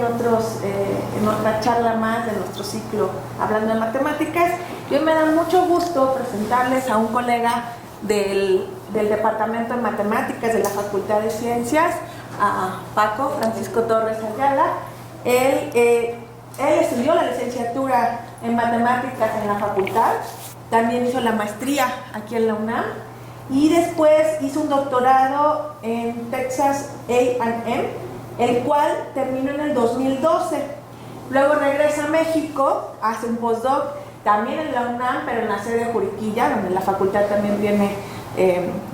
en otra charla más de nuestro ciclo Hablando de Matemáticas. Y hoy me da mucho gusto presentarles a un colega del Departamento de Matemáticas de la Facultad de Ciencias, a Paco Francisco Torres Ayala. Él estudió la licenciatura en Matemáticas en la facultad, también hizo la maestría aquí en la UNAM y después hizo un doctorado en Texas A&M, el cual terminó en el 2012. Luego regresa a México, hace un postdoc también en la UNAM, pero en la sede de Juriquilla, donde la facultad también tiene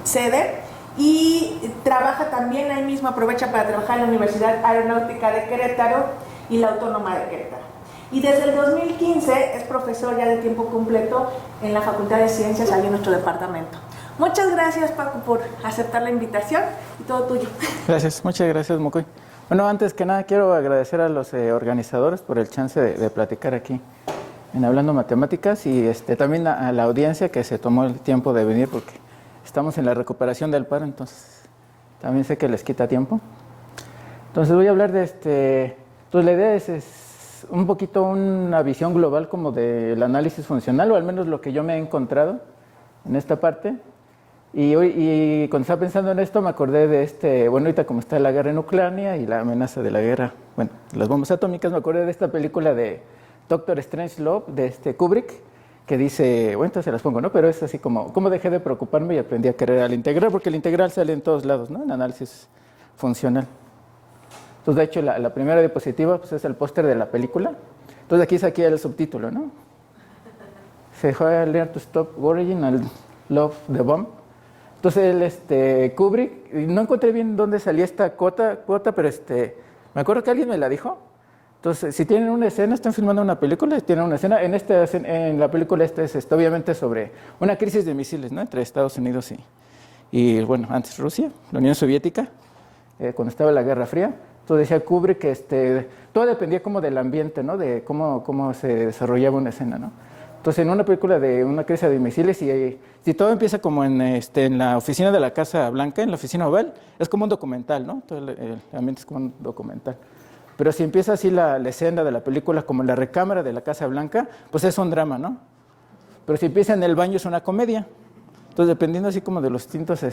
sede, y trabaja también ahí mismo, aprovecha para trabajar en la Universidad Aeronáutica de Querétaro y la Autónoma de Querétaro. Y desde el 2015 es profesor ya de tiempo completo en la Facultad de Ciencias, ahí en nuestro departamento. Muchas gracias, Paco, por aceptar la invitación y todo tuyo. Gracias, muchas gracias, Mocoy. Bueno, antes que nada quiero agradecer a los organizadores por el chance de platicar aquí en Hablando Matemáticas y también a la audiencia que se tomó el tiempo de venir porque estamos en la recuperación del paro, entonces también sé que les quita tiempo. Entonces voy a hablar de pues la idea es un poquito una visión global como del análisis funcional, o al menos lo que yo me he encontrado en esta parte. Y cuando estaba pensando en esto me acordé de bueno, ahorita como está la guerra en Ucrania y la amenaza de la guerra, bueno, las bombas atómicas, me acordé de esta película de Doctor Strangelove de Kubrick, que dice, bueno, entonces se las pongo, ¿no? Pero es así como, ¿cómo dejé de preocuparme y aprendí a querer al integral? Porque el integral sale en todos lados, ¿no? En análisis funcional. Entonces, de hecho, la primera diapositiva pues, es el póster de la película. Entonces, aquí saqué el subtítulo, ¿no? Se fue a learn to stop worrying and love the bomb. Entonces, Kubrick, no encontré bien dónde salía esta cuota, pero me acuerdo que alguien me la dijo. Entonces, si tienen una escena, están filmando una película, tienen una escena. En la película es obviamente sobre una crisis de misiles, ¿no? Entre Estados Unidos y bueno, antes Rusia, la Unión Soviética, cuando estaba la Guerra Fría. Entonces decía Kubrick que todo dependía como del ambiente, ¿no? De cómo se desarrollaba una escena, ¿no? Entonces, en una película de una crisis de misiles, si todo empieza como en la oficina de la Casa Blanca, en la oficina oval, es como un documental, ¿no? Todo el ambiente es como un documental. Pero si empieza así la escena de la película como en la recámara de la Casa Blanca, pues es un drama, ¿no? Pero si empieza en el baño es una comedia. Entonces, dependiendo así como de los distintos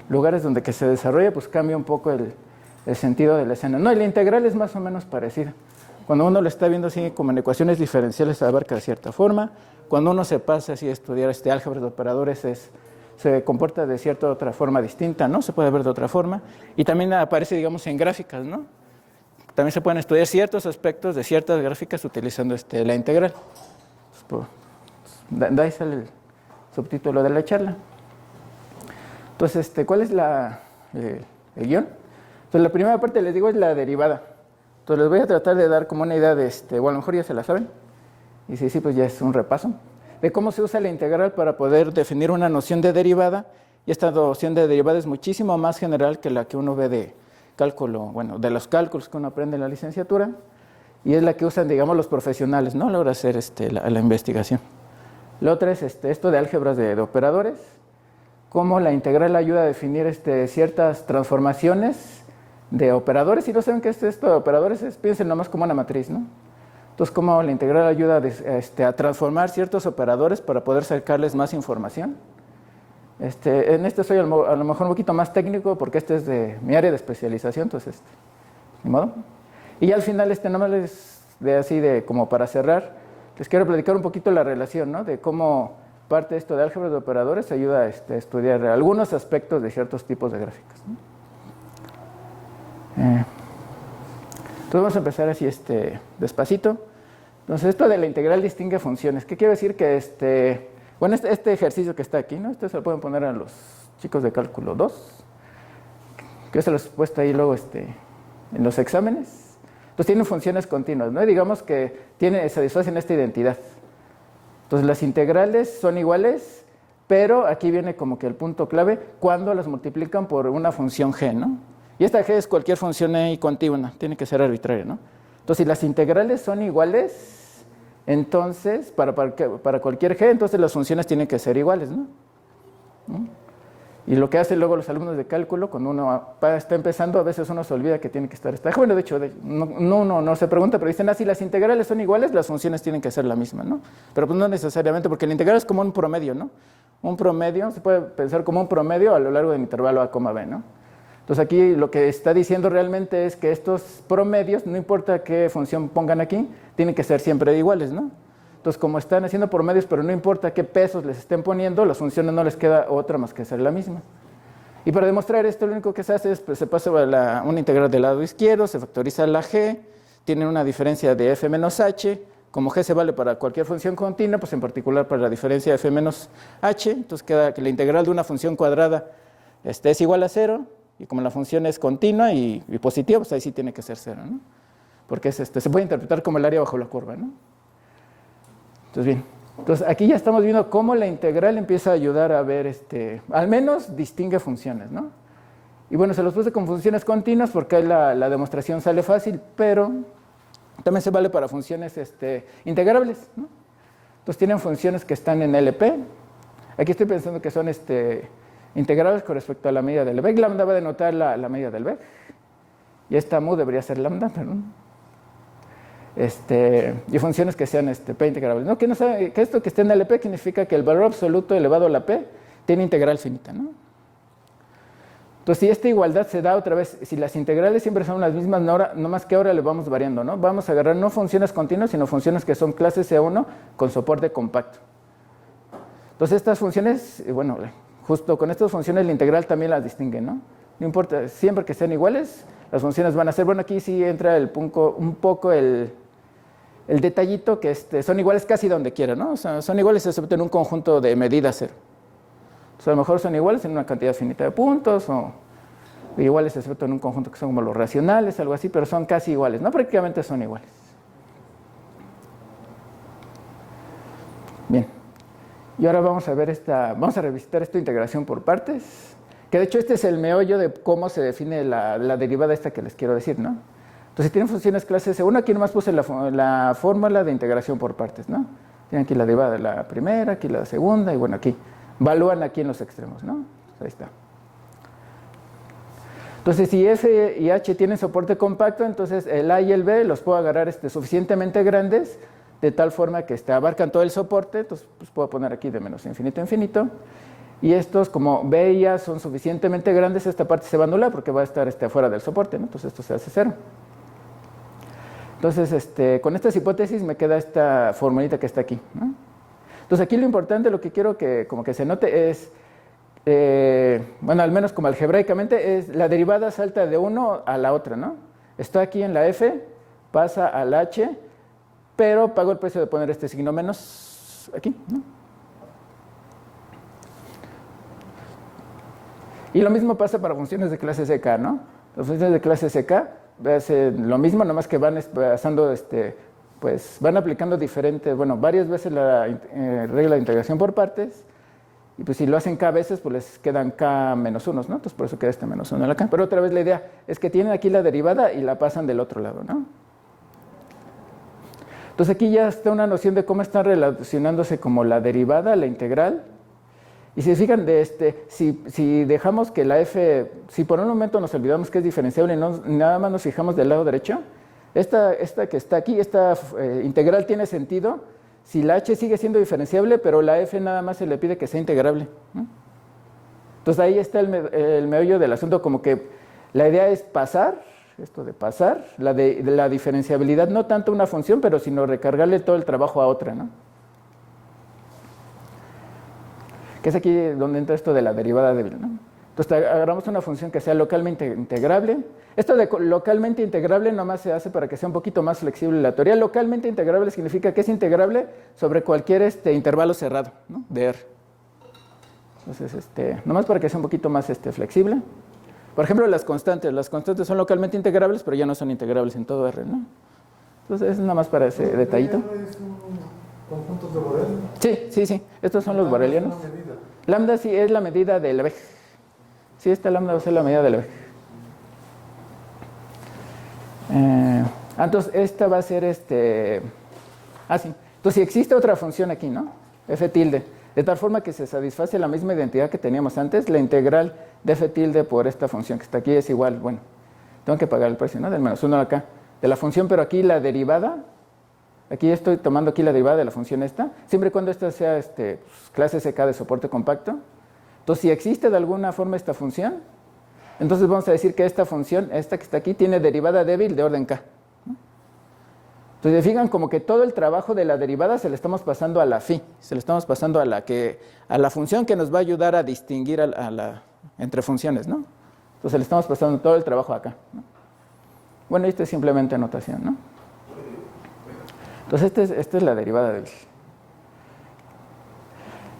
lugares donde que se desarrolla, pues cambia un poco el sentido de la escena. No, el integral es más o menos parecido. Cuando uno lo está viendo así como en ecuaciones diferenciales se abarca de cierta forma. Cuando uno se pasa así a estudiar álgebra de operadores se comporta de cierta otra forma distinta, ¿no? Se puede ver de otra forma. Y también aparece, digamos, en gráficas, ¿no? También se pueden estudiar ciertos aspectos de ciertas gráficas utilizando la integral. De ahí sale el subtítulo de la charla. Entonces, ¿cuál es el guión? Entonces, la primera parte, les digo, es la derivada. Entonces, les voy a tratar de dar como una idea o a lo mejor ya se la saben, y si sí, pues ya es un repaso, de cómo se usa la integral para poder definir una noción de derivada, y esta noción de derivada es muchísimo más general que la que uno ve de cálculo, bueno, de los cálculos que uno aprende en la licenciatura, y es la que usan, digamos, los profesionales, ¿no? A la hora de hacer la investigación. La otra es esto de álgebras de operadores, cómo la integral ayuda a definir ciertas transformaciones de operadores. Si no saben qué es esto de operadores, piensen nomás como una matriz, ¿no? Entonces, cómo la integral ayuda a transformar ciertos operadores para poder sacarles más información. En soy a lo mejor un poquito más técnico porque es de mi área de especialización, entonces, ni modo. Y ya al final, nomás como para cerrar, les quiero platicar un poquito la relación, ¿no? De cómo parte esto de álgebra de operadores ayuda a estudiar algunos aspectos de ciertos tipos de gráficas, ¿no? Entonces vamos a empezar así despacito. Entonces esto de la integral distingue funciones. ¿Qué quiere decir? Que bueno, este ejercicio que está aquí, ¿no? Se lo pueden poner a los chicos de cálculo 2, que se los he puesto ahí luego en los exámenes. Entonces tienen funciones continuas, ¿no? Y digamos que satisfacen esta identidad. Entonces las integrales son iguales, pero aquí viene como que el punto clave cuando las multiplican por una función g, ¿no? Y esta g es cualquier función y continua, tiene que ser arbitraria, ¿no? Entonces, si las integrales son iguales, entonces, para cualquier g, entonces las funciones tienen que ser iguales, ¿no? Y lo que hacen luego los alumnos de cálculo, cuando uno está empezando, a veces uno se olvida que tiene que estar esta. Bueno, de hecho, no se pregunta, pero dicen, si las integrales son iguales, las funciones tienen que ser la misma, ¿no? Pero pues no necesariamente, porque la integral es como un promedio, ¿no? Un promedio, se puede pensar como un promedio a lo largo del intervalo a, b, ¿no? Entonces aquí lo que está diciendo realmente es que estos promedios, no importa qué función pongan aquí, tienen que ser siempre iguales, ¿no? Entonces, como están haciendo promedios, pero no importa qué pesos les estén poniendo, las funciones no les queda otra más que ser la misma. Y para demostrar esto, lo único que se hace es, pues, se pasa una integral del lado izquierdo, se factoriza la g, tiene una diferencia de f menos h, como g se vale para cualquier función continua, pues en particular para la diferencia de f menos h, entonces queda que la integral de una función cuadrada es igual a 0, y como la función es continua y positiva, pues ahí sí tiene que ser 0, ¿no? Porque se puede interpretar como el área bajo la curva, ¿no? Entonces, bien, entonces aquí ya estamos viendo cómo la integral empieza a ayudar a ver, al menos distingue funciones, ¿no? Y bueno, se los puse con funciones continuas porque ahí la demostración sale fácil, pero también se vale para funciones integrables, ¿no? Entonces tienen funciones que están en LP. Aquí estoy pensando que son integrables con respecto a la medida del VEC. Lambda va a denotar la medida del VEC. Y esta mu debería ser lambda, perdón. Y funciones que sean P integrables, ¿no? Que esto que esté en LP significa que el valor absoluto elevado a la P tiene integral finita, ¿no? Entonces, si esta igualdad se da otra vez, si las integrales siempre son las mismas, no más que ahora le vamos variando, ¿no? Vamos a agarrar no funciones continuas, sino funciones que son clase C1 con soporte compacto. Entonces, estas funciones, bueno, justo con estas funciones la integral también las distingue, ¿no? No importa, siempre que sean iguales, las funciones van a ser, bueno, aquí sí entra un poco el detallito que son iguales casi donde quiera, ¿no? O sea, son iguales excepto en un conjunto de medida 0. O sea, a lo mejor son iguales en una cantidad finita de puntos, o iguales excepto en un conjunto que son como los racionales, algo así, pero son casi iguales, ¿no? Prácticamente son iguales. Bien. Y ahora vamos a ver vamos a revisitar esta integración por partes, que de hecho este es el meollo de cómo se define la derivada esta que les quiero decir, ¿no? Entonces, si tienen funciones clase C1, aquí nomás puse la fórmula de integración por partes, ¿no? Tienen aquí la derivada de la primera, aquí la segunda, y bueno, aquí valúan aquí en los extremos, ¿no? Ahí está. Entonces, si F y H tienen soporte compacto, entonces el A y el B los puedo agarrar suficientemente grandes, de tal forma que abarcan todo el soporte, entonces pues, puedo poner aquí de menos infinito a infinito, y estos, como B y A son suficientemente grandes, esta parte se va a anular porque va a estar afuera del soporte, ¿no? Entonces esto se hace 0. Entonces, con estas hipótesis me queda esta formulita que está aquí, ¿no? Entonces, aquí lo importante, lo que quiero que como que se note es, bueno, al menos como algebraicamente, es la derivada salta de uno a la otra, ¿no? Está aquí en la F, pasa al H, pero pago el precio de poner este signo menos aquí, ¿no? Y lo mismo pasa para funciones de clase CK, ¿no? Las funciones de clase CK hacen lo mismo, nomás que van pasando, pues van aplicando diferentes, bueno, varias veces la regla de integración por partes, y pues si lo hacen K veces, pues les quedan K menos unos, ¿no? Entonces por eso queda menos uno en la K. Pero otra vez la idea es que tienen aquí la derivada y la pasan del otro lado, ¿no? Entonces aquí ya está una noción de cómo están relacionándose como la derivada, la integral. Y si se fijan, si dejamos que la f, si por un momento nos olvidamos que es diferenciable y nada más nos fijamos del lado derecho, esta que está aquí, esta integral tiene sentido si la h sigue siendo diferenciable, pero la f nada más se le pide que sea integrable, ¿no? Entonces ahí está el meollo del asunto, como que la idea es pasar, esto de pasar, de la diferenciabilidad, no tanto una función, pero sino recargarle todo el trabajo a otra, ¿no? Que es aquí donde entra esto de la derivada débil, ¿no? Entonces agarramos una función que sea localmente integrable. Esto de localmente integrable nomás se hace para que sea un poquito más flexible la teoría. Localmente integrable significa que es integrable sobre cualquier intervalo cerrado, ¿no? De R. Entonces, nomás para que sea un poquito más flexible. Por ejemplo, las constantes son localmente integrables, pero ya no son integrables en todo R, ¿no? Entonces es nada más para ese detallito. ¿Conjuntos de Borel? Sí. Estos son los borelianos. Lambda sí es la medida del VEG. Sí, esta lambda va a ser la medida del VEG. Entonces, esta va a ser sí. Entonces, si existe otra función aquí, ¿no? F tilde. de tal forma que se satisface la misma identidad que teníamos antes. La integral de f tilde por esta función que está aquí es igual, bueno, tengo que pagar el precio, ¿no? Del menos 1 acá, de la función, pero aquí la derivada, aquí estoy tomando aquí la derivada de la función esta, siempre y cuando esta sea pues, clase SK de soporte compacto. Entonces, si existe de alguna forma esta función, entonces vamos a decir que esta función, esta que está aquí, tiene derivada débil de orden K. Entonces, fijan como que todo el trabajo de la derivada se le estamos pasando a la phi, se le estamos pasando a la función que nos va a ayudar a distinguir entre funciones, ¿no? Entonces, le estamos pasando todo el trabajo acá, ¿no? Bueno, esto es simplemente anotación, ¿no? Entonces, esta es la derivada débil.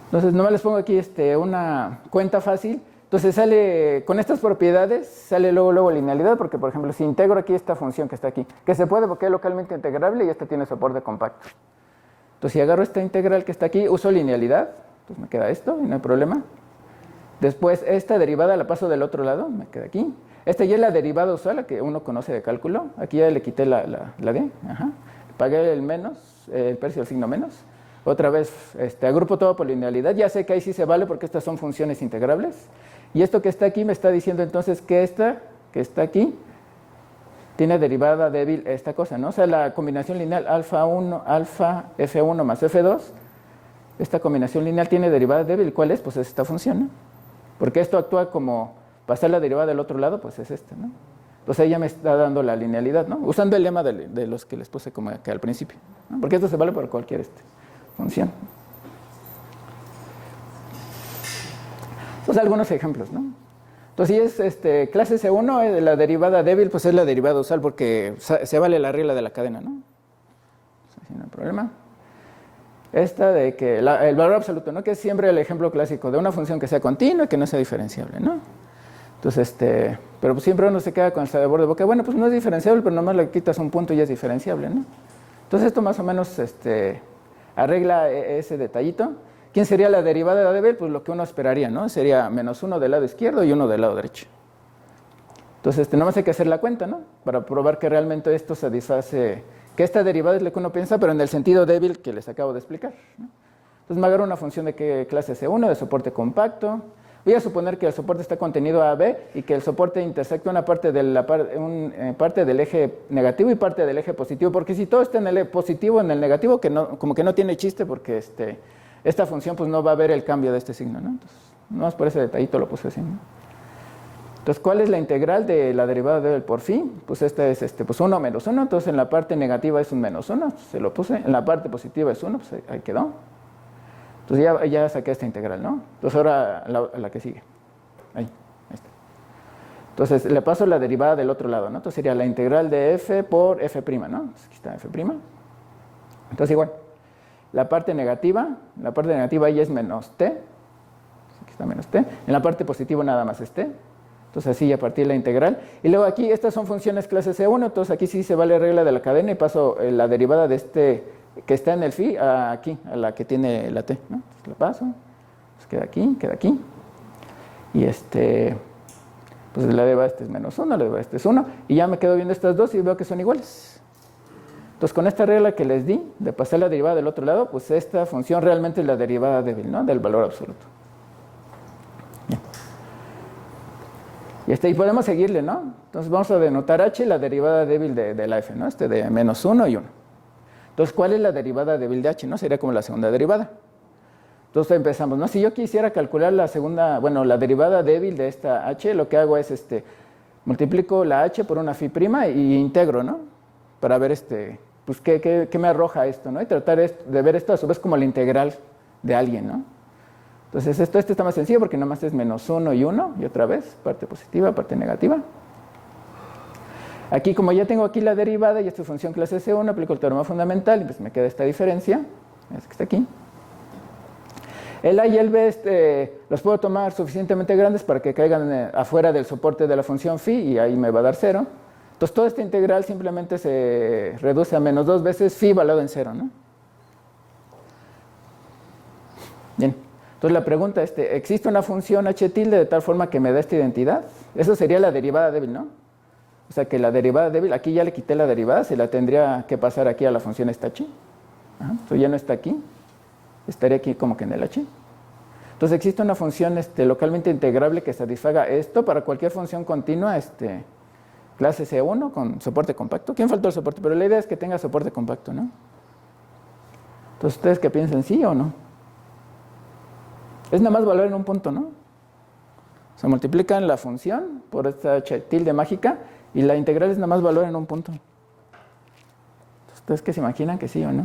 Entonces, nomás les pongo aquí una cuenta fácil. Entonces, sale con estas propiedades, sale luego linealidad, porque, por ejemplo, si integro aquí esta función que está aquí, que se puede porque es localmente integrable y esta tiene soporte compacto. Entonces, si agarro esta integral que está aquí, uso linealidad, entonces me queda esto y no hay problema. Después, esta derivada la paso del otro lado, me queda aquí. Esta ya es la derivada usual, la que uno conoce de cálculo. Aquí ya le quité la D, pagué el menos, el precio del signo menos. Otra vez, agrupo todo por linealidad. Ya sé que ahí sí se vale porque estas son funciones integrables. Y esto que está aquí me está diciendo entonces que esta que está aquí tiene derivada débil esta cosa, ¿no? O sea, la combinación lineal alfa F1 más F2, esta combinación lineal tiene derivada débil. ¿Cuál es? Pues es esta función, ¿no? Porque esto actúa como pasar la derivada del otro lado, pues es esta, ¿no? Entonces ahí ya me está dando la linealidad, ¿no? Usando el lema de los que les puse como acá al principio, ¿no? Porque esto se vale por cualquier función. Pues algunos ejemplos, ¿no? Entonces, si es clase C1, la derivada débil, pues es la derivada usual porque se vale la regla de la cadena, ¿no? Así no hay problema. Esta de que el valor absoluto, ¿no? Que es siempre el ejemplo clásico de una función que sea continua y que no sea diferenciable, ¿no? Entonces, pero pues siempre uno se queda con el sabor de boca. Bueno, pues no es diferenciable, pero nomás le quitas un punto y ya es diferenciable, ¿no? Entonces, esto más o menos arregla ese detallito. ¿Quién sería la derivada débil? Pues lo que uno esperaría, ¿no? Sería menos 1 del lado izquierdo y 1 del lado derecho. Entonces, nomás hay que hacer la cuenta, ¿no? Para probar que realmente esto satisface, que esta derivada es lo que uno piensa, pero en el sentido débil que les acabo de explicar, ¿no? Entonces, me agarro una función de qué clase C1, de soporte compacto. Voy a suponer que el soporte está contenido A, B y que el soporte intersecta una parte parte del eje negativo y parte del eje positivo, porque si todo está en el positivo, en el negativo, que no, como que no tiene chiste porque esta función pues no va a ver el cambio de este signo, ¿no? Entonces, no más por ese detallito lo puse así, ¿no? Entonces, ¿cuál es la integral de la derivada débil por phi? Pues esta es pues 1 menos 1, entonces en la parte negativa es un menos 1, se lo puse, en la parte positiva es 1, pues ahí quedó. Entonces ya saqué esta integral, ¿no? Entonces ahora la que sigue. Ahí está. Entonces le paso la derivada del otro lado, ¿no? Entonces sería la integral de f por f', ¿no? Entonces aquí está f'. Entonces igual, la parte negativa ahí es menos t. Aquí está menos t. En la parte positiva nada más es t. Entonces así ya partí la integral. Y luego aquí, estas son funciones clase C1, entonces aquí sí se vale regla de la cadena y paso la derivada de que está en el phi aquí, a la que tiene la t, ¿no? Entonces la paso, pues queda aquí, y pues la derivada es menos 1, la derivada es 1, y ya me quedo viendo estas dos y veo que son iguales. Entonces con esta regla que les di, de pasar la derivada del otro lado, pues esta función realmente es la derivada débil, ¿no? Del valor absoluto. Bien. Y podemos seguirle, ¿no? Entonces vamos a denotar h, la derivada débil de la f, ¿no? De menos 1 y 1. Entonces, ¿cuál es la derivada débil de h? ¿No? Sería como la segunda derivada. Entonces empezamos, ¿no? Si yo quisiera calcular la derivada débil de esta h, lo que hago es, multiplico la h por una phi' y integro, ¿no? Para ver, pues, qué me arroja esto, ¿no? Y tratar de ver esto a su vez como la integral de alguien, ¿no? Entonces, esto está más sencillo porque nomás es menos 1 y 1, y otra vez, parte positiva, parte negativa. Aquí, como ya tengo aquí la derivada y esta es función clase C1, aplico el teorema fundamental y pues me queda esta diferencia, es que está aquí. El A y el B los puedo tomar suficientemente grandes para que caigan afuera del soporte de la función phi y ahí me va a dar 0. Entonces, toda esta integral simplemente se reduce a menos 2 veces phi valuado en 0, ¿no? Bien. Entonces, la pregunta es, ¿existe una función h tilde de tal forma que me da esta identidad? Eso sería la derivada débil, ¿no? O sea que la derivada débil, aquí ya le quité la derivada, se la tendría que pasar aquí a la función esta h. Entonces ya no está aquí, estaría aquí como que en el h. Entonces existe una función localmente integrable que satisfaga esto para cualquier función continua clase C1 con soporte compacto. ¿Quién faltó el soporte? Pero la idea es que tenga soporte compacto, ¿no? Entonces, ¿ustedes qué piensan? ¿Sí o no? Es nada más valor en un punto, ¿no? Se multiplican la función por esta tilde mágica y la integral es nada más valor en un punto. ¿Ustedes qué se imaginan que sí o no?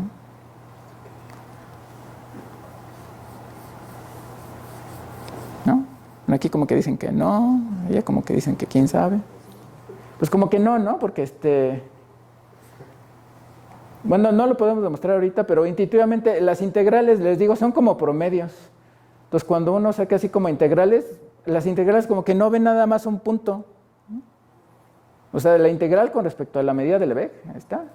¿No? Aquí como que dicen que no, allá como que dicen que quién sabe. Pues como que no, ¿no? Porque bueno, no lo podemos demostrar ahorita, pero intuitivamente las integrales, les digo, son como promedios. Entonces, cuando uno saca así como integrales, las integrales como que no ven nada más un punto. O sea, la integral con respecto a la medida de Lebesgue, ahí está,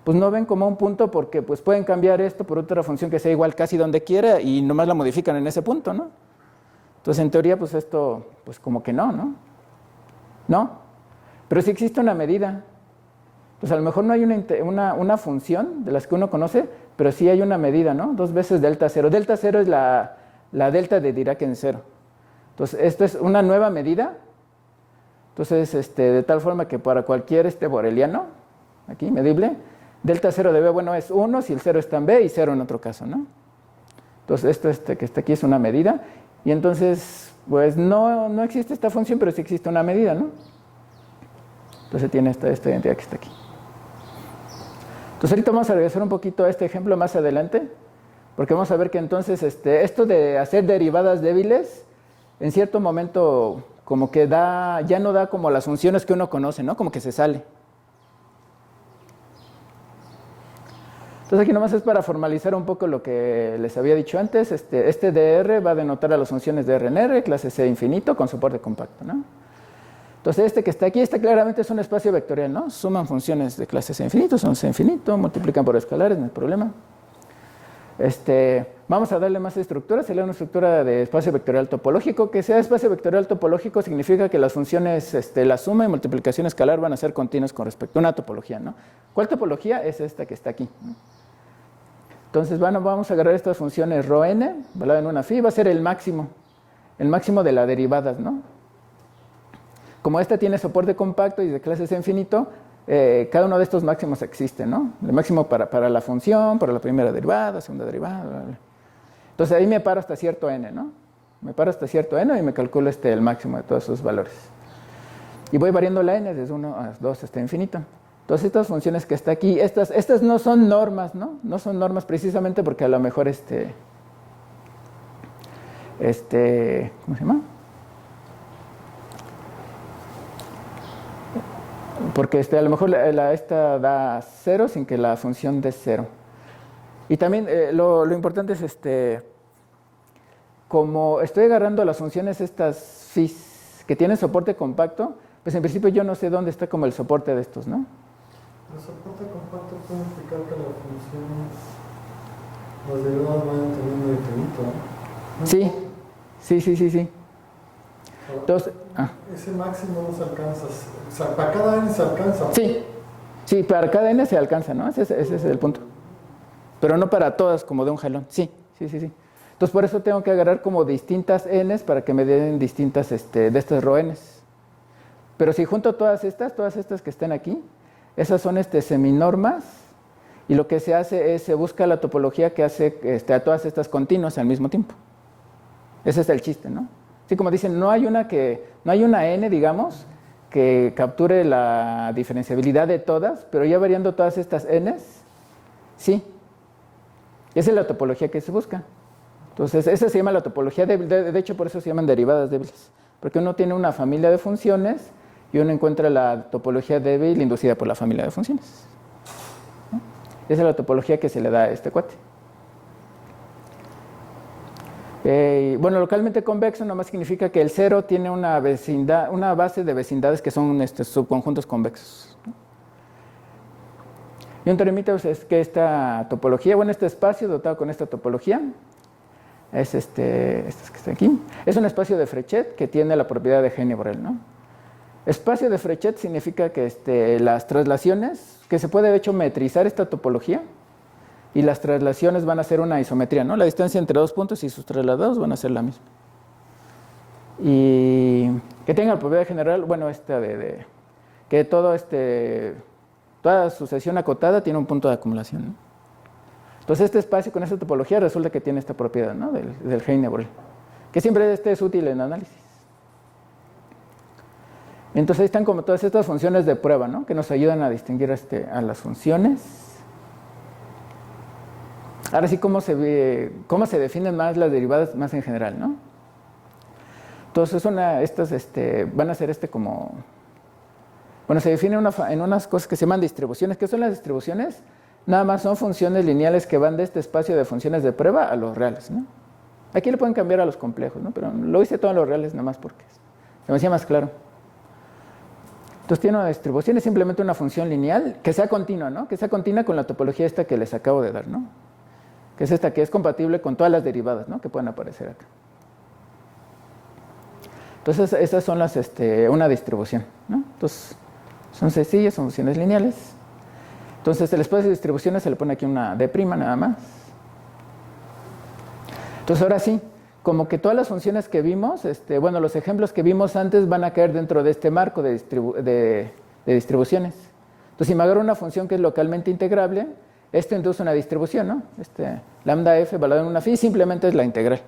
pues no ven como un punto porque pues pueden cambiar esto por otra función que sea igual casi donde quiera y nomás la modifican en ese punto, ¿no? Entonces, en teoría, pues esto, pues como que no, ¿no? ¿No? Pero sí existe una medida. Pues a lo mejor no hay una función de las que uno conoce, pero sí hay una medida, ¿no? 2 veces delta cero. Delta cero es la delta de Dirac en cero. Entonces, esto es una nueva medida. Entonces, de tal forma que para cualquier boreliano, aquí, medible, delta cero de B, bueno, es 1 si el 0 está en B y 0 en otro caso, ¿no? Entonces, esto que está aquí es una medida. Y entonces, pues no existe esta función, pero sí existe una medida, ¿no? Entonces tiene esta identidad que está aquí. Entonces ahorita vamos a regresar un poquito a este ejemplo más adelante, porque vamos a ver que entonces esto de hacer derivadas débiles, en cierto momento como que ya no da como las funciones que uno conoce, ¿no? Como que se sale. Entonces aquí nomás es para formalizar un poco lo que les había dicho antes. Este DR va a denotar a las funciones de R en R, clase C infinito, con soporte compacto, ¿no? Entonces que está aquí, claramente es un espacio vectorial, ¿no? Suman funciones de clase C infinito, son C infinito, multiplican por escalares, no hay problema. Vamos a darle más estructura, sería una estructura de espacio vectorial topológico. Que sea espacio vectorial topológico significa que las funciones, la suma y multiplicación escalar van a ser continuas con respecto a una topología, ¿no? ¿Cuál topología? Es esta que está aquí, ¿no? Entonces, bueno, vamos a agarrar estas funciones ρ n, valorada en una phi, va a ser el máximo de las derivadas, ¿no? Como esta tiene soporte compacto y de clase C infinito, cada uno de estos máximos existe, ¿no? El máximo para la función, para la primera derivada, segunda derivada, bla, bla. Entonces ahí me paro hasta cierto n, ¿no? Me paro hasta cierto n y me calculo el máximo de todos esos valores. Y voy variando la n desde 1 a 2 hasta infinito. Entonces estas funciones que está aquí, estas no son normas, ¿no? No son normas precisamente porque a lo mejor ¿cómo se llama? Porque a lo mejor esta da 0 sin que la función dé 0. Y también lo importante es como estoy agarrando las funciones estas phis que tienen soporte compacto, pues en principio yo no sé dónde está como el soporte de estos, ¿no? El soporte compacto puede implicar que las derivadas vayan teniendo infinito, ¿no? Sí. Entonces, ese máximo no se alcanza, o sea, para cada n se alcanza. Sí, para cada n se alcanza, ¿no? Ese es el punto. Pero no para todas como de un jalón, sí. Entonces por eso tengo que agarrar como distintas n's para que me den distintas de estas ρ n's. Pero si junto todas estas que están aquí, esas son seminormas, y lo que se hace es se busca la topología que hace a todas estas continuas al mismo tiempo. Ese es el chiste, ¿no? Sí, como dicen, no hay una n, digamos, que capture la diferenciabilidad de todas, pero ya variando todas estas n's, sí. Esa es la topología que se busca. Entonces, esa se llama la topología débil. De hecho, por eso se llaman derivadas débiles. Porque uno tiene una familia de funciones y uno encuentra la topología débil inducida por la familia de funciones, ¿no? Esa es la topología que se le da a este cuate. Bueno, localmente convexo nomás significa que el 0 tiene una base de vecindades que son subconjuntos convexos, ¿no? Y un teoremita es que esta topología, bueno, este espacio dotado con esta topología es este que está aquí, es un espacio de Frechet que tiene la propiedad de Heine-Borel, ¿no? Espacio de Frechet significa que las traslaciones, que se puede de hecho metrizar esta topología, y las traslaciones van a ser una isometría, ¿no? La distancia entre dos puntos y sus trasladados van a ser la misma. Y que tenga la propiedad general, bueno, que toda sucesión acotada tiene un punto de acumulación, ¿no? Entonces este espacio con esta topología resulta que tiene esta propiedad, ¿no? del Heine-Borel, que siempre es útil en análisis. Entonces ahí están como todas estas funciones de prueba, ¿no? Que nos ayudan a distinguir a las funciones. Ahora sí, cómo se definen más las derivadas más en general, ¿no? Entonces van a ser como... Bueno, se define en unas cosas que se llaman distribuciones. ¿Qué son las distribuciones? Nada más son funciones lineales que van de este espacio de funciones de prueba a los reales, ¿no? Aquí le pueden cambiar a los complejos, ¿no? Pero lo hice todo en los reales nada más porque se me hacía más claro. Entonces tiene una distribución, es simplemente una función lineal que sea continua, ¿no? Que sea continua con la topología esta que les acabo de dar, ¿no? Que es esta que es compatible con todas las derivadas, ¿no? Que pueden aparecer acá. Entonces esas son una distribución, ¿no? Entonces son sencillas, son funciones lineales. Entonces el espacio de distribuciones se le pone aquí una D' nada más. Entonces ahora sí, como que todas las funciones que vimos, bueno, los ejemplos que vimos antes van a caer dentro de este marco de distribuciones. Entonces si me agarro una función que es localmente integrable, esto induce una distribución, ¿no? Lambda f valorado en una phi simplemente es la integral.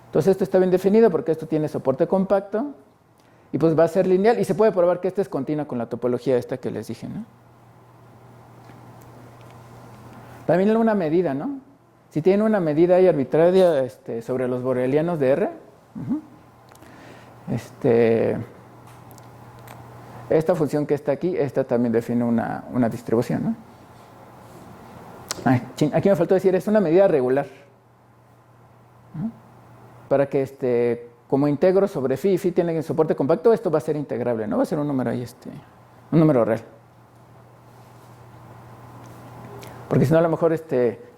Entonces esto está bien definido porque esto tiene soporte compacto y pues va a ser lineal y se puede probar que esta es continua con la topología esta que les dije, ¿no? También una medida, ¿no? Si tienen una medida ahí arbitraria sobre los borelianos de R, esta función que está aquí, esta también define una distribución, ¿no? Aquí me faltó decir, es una medida regular, ¿no? Para que como integro sobre phi y phi tiene soporte compacto, esto va a ser integrable, ¿no? Va a ser un número ahí, un número real. Porque si no, a lo mejor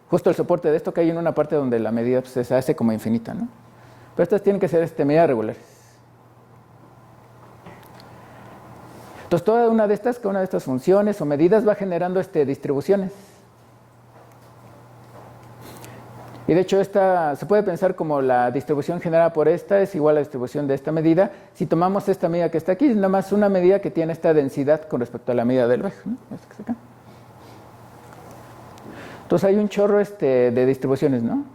justo el soporte de esto cae en una parte donde la medida pues, se hace como infinita, ¿no? Pero estas tienen que ser medidas regulares. Entonces, cada una de estas funciones o medidas va generando distribuciones. Y de hecho, se puede pensar como la distribución generada por esta es igual a la distribución de esta medida. Si tomamos esta medida que está aquí, es nada más una medida que tiene esta densidad con respecto a la medida del eje, ¿no? Esta que está acá. Entonces hay un chorro de distribuciones, ¿no?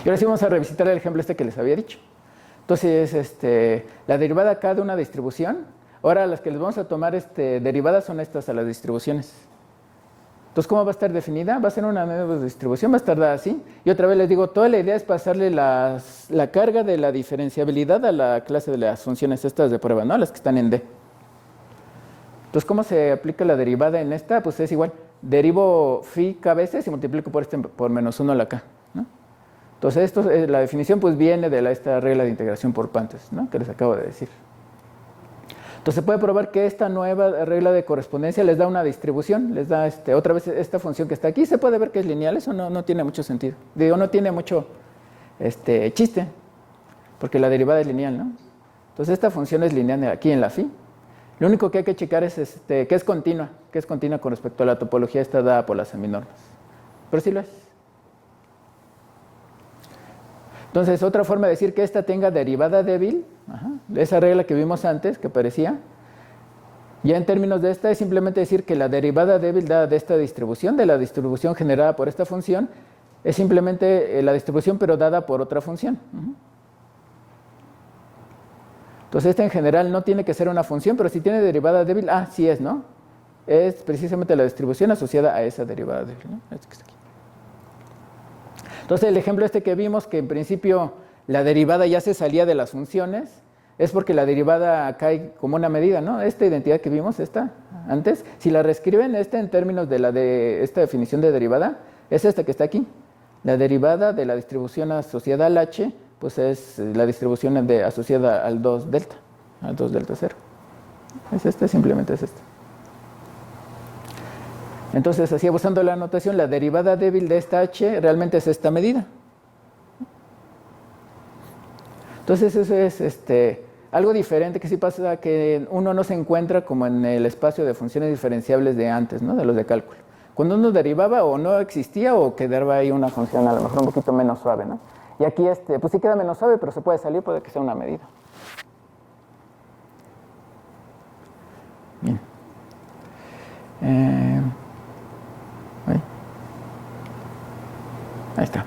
Y ahora sí vamos a revisitar el ejemplo que les había dicho. Entonces, la derivada acá de una distribución. Ahora las que les vamos a tomar derivadas son estas a las distribuciones. Entonces, ¿cómo va a estar definida? Va a ser una nueva distribución, va a estar dada así. Y otra vez les digo, toda la idea es pasarle la carga de la diferenciabilidad a la clase de las funciones estas de prueba, ¿no? Las que están en D. Entonces, ¿cómo se aplica la derivada en esta? Pues es igual, derivo phi k veces y multiplico por menos 1 a la k, ¿no? Entonces, la definición pues viene de esta regla de integración por partes, ¿no? Que les acabo de decir. Entonces, se puede probar que esta nueva regla de correspondencia les da una distribución, les da otra vez esta función que está aquí. Se puede ver que es lineal, eso no tiene mucho sentido. Digo, no tiene mucho chiste, porque la derivada es lineal, ¿no? Entonces, esta función es lineal aquí en la phi. Lo único que hay que checar es que es continua con respecto a la topología esta dada por las seminormas. Pero sí lo es. Entonces, otra forma de decir que esta tenga derivada débil, esa regla que vimos antes, que parecía, ya en términos de esta, es simplemente decir que la derivada débil dada de esta distribución, de la distribución generada por esta función, es simplemente la distribución pero dada por otra función. Entonces, esta en general no tiene que ser una función, pero si tiene derivada débil, sí es, ¿no? Es precisamente la distribución asociada a esa derivada débil, ¿no? Este que está aquí. Entonces, el ejemplo que vimos, que en principio la derivada ya se salía de las funciones, es porque la derivada cae como una medida, ¿no? Esta identidad que vimos, antes, si la reescriben, en términos de esta definición de derivada, es esta que está aquí. La derivada de la distribución asociada al h, pues es la distribución asociada al 2 delta, al 2 delta 0. Es simplemente es esta. Entonces, así usando la notación, la derivada débil de esta h realmente es esta medida. Entonces, eso es algo diferente que sí pasa, que uno no se encuentra como en el espacio de funciones diferenciables de antes, ¿no? De los de cálculo. Cuando uno derivaba o no existía o quedaba ahí una función a lo mejor un poquito menos suave, ¿no? Y aquí pues sí queda menos suave, pero se puede salir, puede que sea una medida. Bien. Ahí está.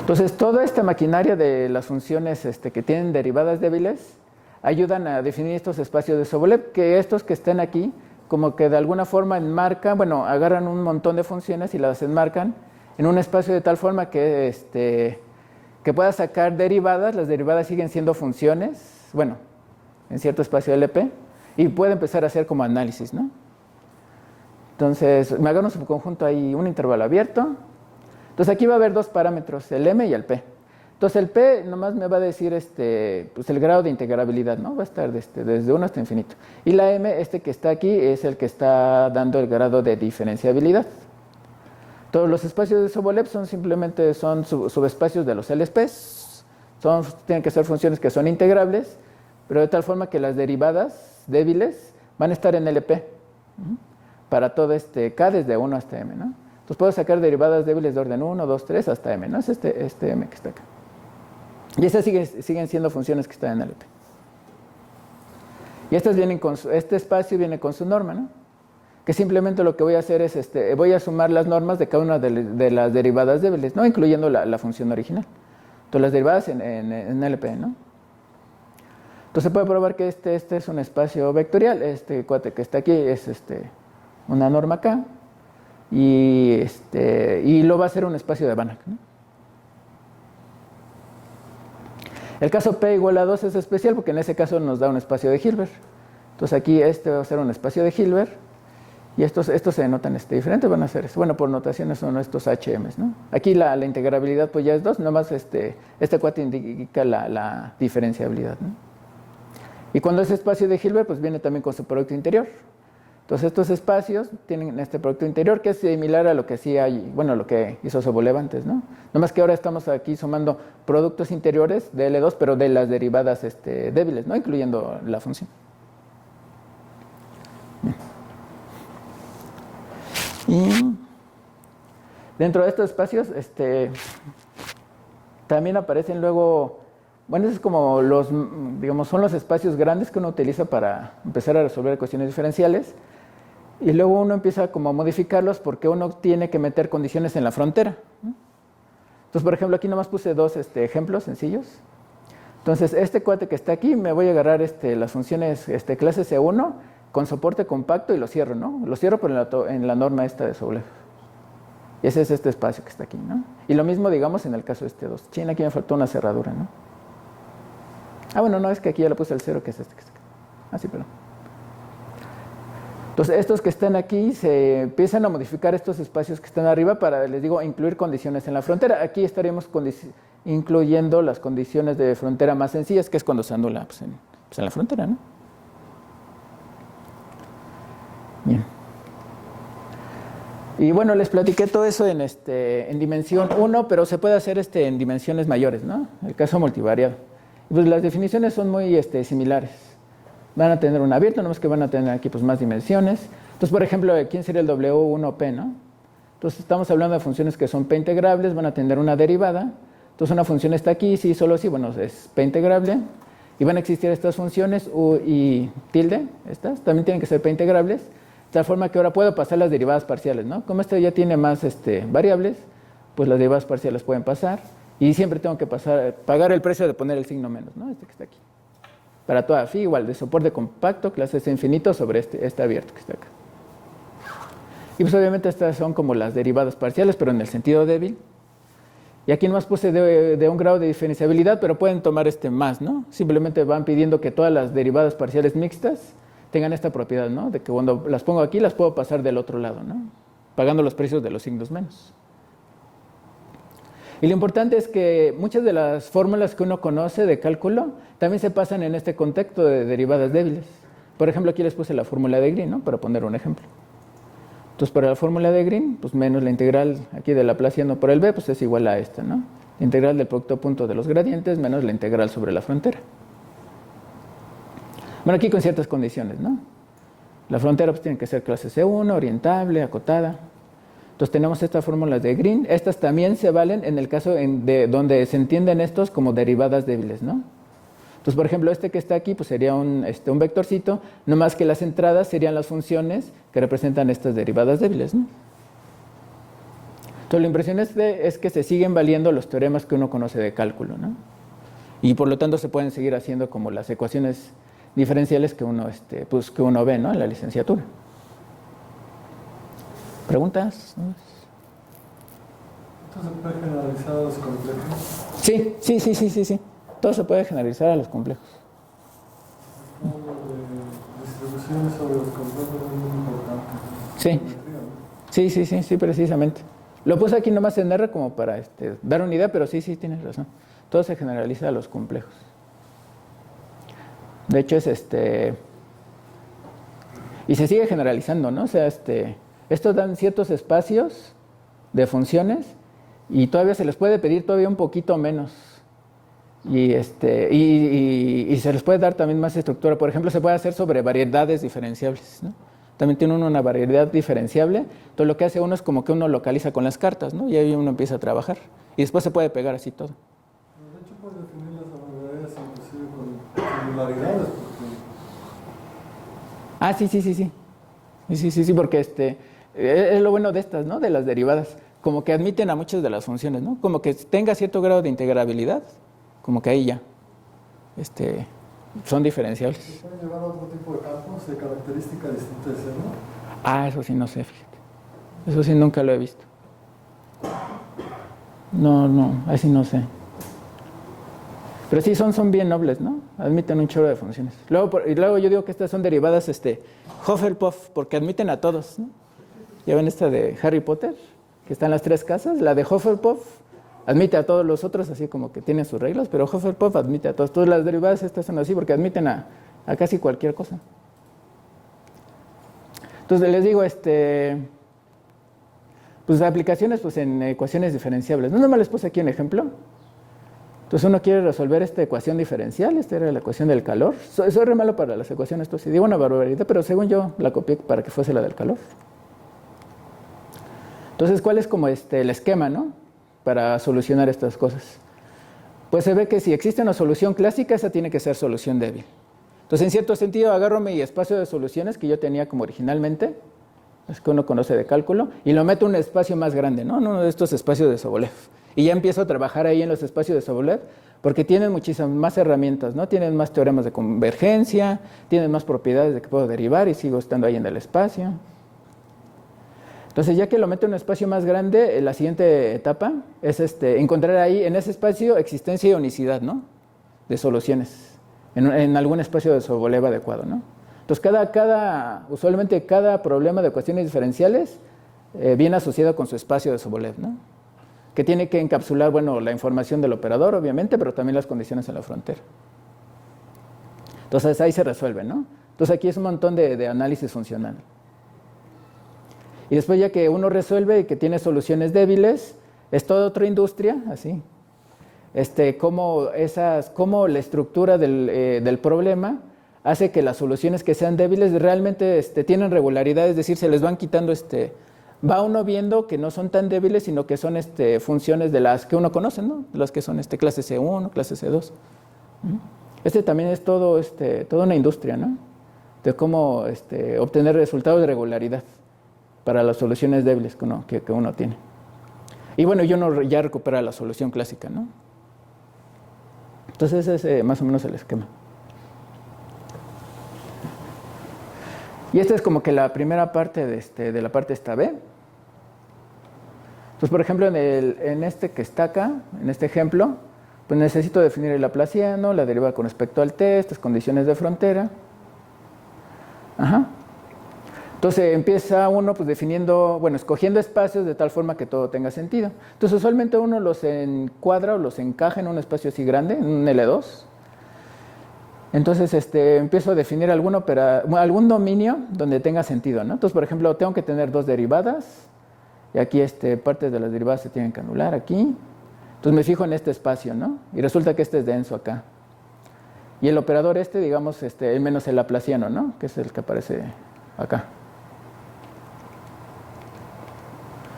Entonces, toda esta maquinaria de las funciones que tienen derivadas débiles ayudan a definir estos espacios de Sobolev, que estos que están aquí, como que de alguna forma enmarcan, bueno, agarran un montón de funciones y las enmarcan en un espacio de tal forma que pueda sacar derivadas. Las derivadas siguen siendo funciones, bueno, en cierto espacio LP, y puede empezar a hacer como análisis, ¿no? Entonces, me agarro un subconjunto ahí, un intervalo abierto. Entonces aquí va a haber dos parámetros, el m y el p. Entonces el p nomás me va a decir pues el grado de integrabilidad, ¿no? Va a estar desde 1 hasta infinito. Y la m, que está aquí, es el que está dando el grado de diferenciabilidad. Todos los espacios de Sobolev simplemente son subespacios de los LPs. Tienen que ser funciones que son integrables, pero de tal forma que las derivadas débiles van a estar en LP. Para todo k desde 1 hasta m, ¿no? Entonces puedo sacar derivadas débiles de orden 1, 2, 3 hasta m, ¿no? Es este m que está acá. Y estas siguen siendo funciones que están en LP. Y estas vienen este espacio viene con su norma, ¿no? Que simplemente lo que voy a hacer es, voy a sumar las normas de cada una de las derivadas débiles, ¿no? Incluyendo la función original. Entonces las derivadas en LP, ¿no? Entonces se puede probar que este es un espacio vectorial. Este cuate que está aquí es una norma K. Y lo va a hacer un espacio de Banach, ¿no? El caso P igual a 2 es especial porque en ese caso nos da un espacio de Hilbert. Entonces aquí va a ser un espacio de Hilbert y estos se denotan diferentes, van a ser, bueno, por notaciones son estos HMs, ¿no? Aquí la integrabilidad pues ya es 2, nomás este cuate indica la diferenciabilidad, ¿no? Y cuando es espacio de Hilbert pues viene también con su producto interior. Entonces estos espacios tienen este producto interior que es similar a lo que hacía, bueno, lo que hizo Sobolev antes, ¿no? Nomás que ahora estamos aquí sumando productos interiores de L2, pero de las derivadas débiles, ¿no? Incluyendo la función. Bien. Y dentro de estos espacios, también aparecen luego, bueno, es como digamos, son los espacios grandes que uno utiliza para empezar a resolver cuestiones diferenciales. Y luego uno empieza como a modificarlos porque uno tiene que meter condiciones en la frontera, ¿no? Entonces, por ejemplo, aquí nomás puse dos ejemplos sencillos. Entonces, este cuate que está aquí, me voy a agarrar las funciones clase C1 con soporte compacto y lo cierro, ¿no? Lo cierro por en la norma esta de Sobolev. Y ese es este espacio que está aquí, ¿no? Y lo mismo, digamos, en el caso 2. Chin, aquí me faltó una cerradura, ¿no? Ah, bueno, no, es que aquí ya le puse el 0, que es que está aquí. Ah, sí, perdón. Entonces, estos que están aquí se empiezan a modificar estos espacios que están arriba para, les digo, incluir condiciones en la frontera. Aquí estaríamos incluyendo las condiciones de frontera más sencillas, que es cuando se anula pues en la frontera, ¿no? Bien. Y bueno, les platiqué todo eso en dimensión 1, pero se puede hacer en dimensiones mayores, ¿no? El caso multivariado. Pues las definiciones son muy similares. Van a tener un abierto, nomás que van a tener aquí pues más dimensiones. Entonces, por ejemplo, ¿quién sería el W1P, no? Entonces, estamos hablando de funciones que son P integrables, van a tener una derivada. Entonces, una función está aquí, sí, solo sí, bueno, es P integrable. Y van a existir estas funciones U y tilde, estas, también tienen que ser P integrables. De tal forma que ahora puedo pasar las derivadas parciales, ¿no? Como ya tiene más variables, pues las derivadas parciales pueden pasar. Y siempre tengo que pagar el precio de poner el signo menos, ¿no? Que está aquí. Para toda phi igual, de soporte compacto, clase C infinito sobre este abierto que está acá. Y pues obviamente estas son como las derivadas parciales, pero en el sentido débil. Y aquí nomás puse de un grado de diferenciabilidad, pero pueden tomar más, ¿no? Simplemente van pidiendo que todas las derivadas parciales mixtas tengan esta propiedad, ¿no? De que cuando las pongo aquí, las puedo pasar del otro lado, ¿no? Pagando los precios de los signos menos. Y lo importante es que muchas de las fórmulas que uno conoce de cálculo también se pasan en este contexto de derivadas débiles. Por ejemplo, aquí les puse la fórmula de Green, ¿no? Para poner un ejemplo. Entonces, para la fórmula de Green, pues menos la integral aquí de Laplaciano por el b, pues es igual a esta, ¿no? La integral del producto punto de los gradientes menos la integral sobre la frontera. Bueno, aquí con ciertas condiciones, ¿no? La frontera pues tiene que ser clase C1, orientable, acotada. Entonces tenemos estas fórmulas de Green. Estas también se valen en el caso de donde se entienden estos como derivadas débiles, ¿no? Entonces, por ejemplo, este que está aquí pues sería un vectorcito, no más que las entradas serían las funciones que representan estas derivadas débiles, ¿no? Entonces, lo impresionante es que se siguen valiendo los teoremas que uno conoce de cálculo, ¿no? Y por lo tanto se pueden seguir haciendo como las ecuaciones diferenciales que uno, que uno ve, ¿no? En la licenciatura. ¿Preguntas? ¿Esto se puede generalizar a los complejos? Sí. Todo se puede generalizar a los complejos. Distribuciones sobre los complejos es muy importante. Sí, precisamente. Lo puse aquí nomás en R como para dar una idea, pero sí, tienes razón. Todo se generaliza a los complejos. De hecho, y se sigue generalizando, ¿no? O sea, estos dan ciertos espacios de funciones y todavía se les puede pedir todavía un poquito menos. Y se les puede dar también más estructura. Por ejemplo, se puede hacer sobre variedades diferenciables, ¿no? También tiene uno una variedad diferenciable. Entonces lo que hace uno es como que uno localiza con las cartas, ¿no? Y ahí uno empieza a trabajar. Y después se puede pegar así todo. De hecho, puedes definir las variedades inclusive con singularidades. Sí, porque es lo bueno de estas, ¿no? De las derivadas. Como que admiten a muchas de las funciones, ¿no? Como que tenga cierto grado de integrabilidad. Como que ahí ya son diferenciables. ¿Se pueden llevar a otro tipo de campos de característica distinta de C, no? Eso sí no sé, fíjate. Eso sí nunca lo he visto. No, así no sé. Pero sí son bien nobles, ¿no? Admiten un chorro de funciones. Luego yo digo que estas son derivadas Hufflepuff, porque admiten a todos, ¿no? Ya ven esta de Harry Potter, que están las 3 casas. La de Hufflepuff admite a todos los otros, así como que tienen sus reglas, pero Hufflepuff admite a todos. Todas las derivadas estas son así porque admiten a casi cualquier cosa. Entonces les digo, pues aplicaciones pues en ecuaciones diferenciables. No nomás les puse aquí un ejemplo. Entonces uno quiere resolver esta ecuación diferencial, esta era la ecuación del calor. Soy re malo para las ecuaciones, pues si digo una barbaridad, pero según yo la copié para que fuese la del calor. Entonces, ¿cuál es como el esquema, ¿no? Para solucionar estas cosas? Pues se ve que si existe una solución clásica, esa tiene que ser solución débil. Entonces, en cierto sentido, agarro mi espacio de soluciones que yo tenía como originalmente, es que uno conoce de cálculo, y lo meto en un espacio más grande, ¿no? En uno de estos espacios de Sobolev. Y ya empiezo a trabajar ahí en los espacios de Sobolev, porque tienen muchísimas más herramientas, ¿no? Tienen más teoremas de convergencia, tienen más propiedades de que puedo derivar y sigo estando ahí en el espacio. Entonces, ya que lo meto en un espacio más grande, la siguiente etapa es encontrar ahí en ese espacio existencia y unicidad, ¿no? De soluciones, en algún espacio de Sobolev adecuado, ¿no? Entonces, usualmente cada problema de ecuaciones diferenciales viene asociado con su espacio de Sobolev, ¿no? Que tiene que encapsular, bueno, la información del operador, obviamente, pero también las condiciones en la frontera. Entonces, ahí se resuelve, ¿no? Entonces, aquí es un montón de análisis funcional. Y después, ya que uno resuelve y que tiene soluciones débiles, es toda otra industria, así. Cómo la estructura del problema hace que las soluciones que sean débiles realmente tienen regularidad, es decir, se les van quitando, va uno viendo que no son tan débiles, sino que son funciones de las que uno conoce, ¿no? De las que son clase C1, clase C2. También es toda una industria, ¿no? De cómo obtener resultados de regularidad para las soluciones débiles que uno tiene. Y bueno, uno ya recupera la solución clásica, ¿no? Entonces ese es más o menos el esquema. Y esta es como que la primera parte de la parte esta B. Entonces, por ejemplo, en este que está acá, en este ejemplo, pues necesito definir el laplaciano, la derivada con respecto al t, estas condiciones de frontera. Entonces empieza uno pues definiendo, bueno, escogiendo espacios de tal forma que todo tenga sentido. Entonces usualmente uno los encuadra o los encaja en un espacio así grande, en un L2. Entonces empiezo a definir algún dominio donde tenga sentido, ¿no? Entonces, por ejemplo, tengo que tener 2 derivadas, y aquí partes de las derivadas se tienen que anular aquí. Entonces me fijo en este espacio, ¿no? Y resulta que es denso acá. Y el operador digamos, menos el laplaciano, ¿no? Que es el que aparece acá.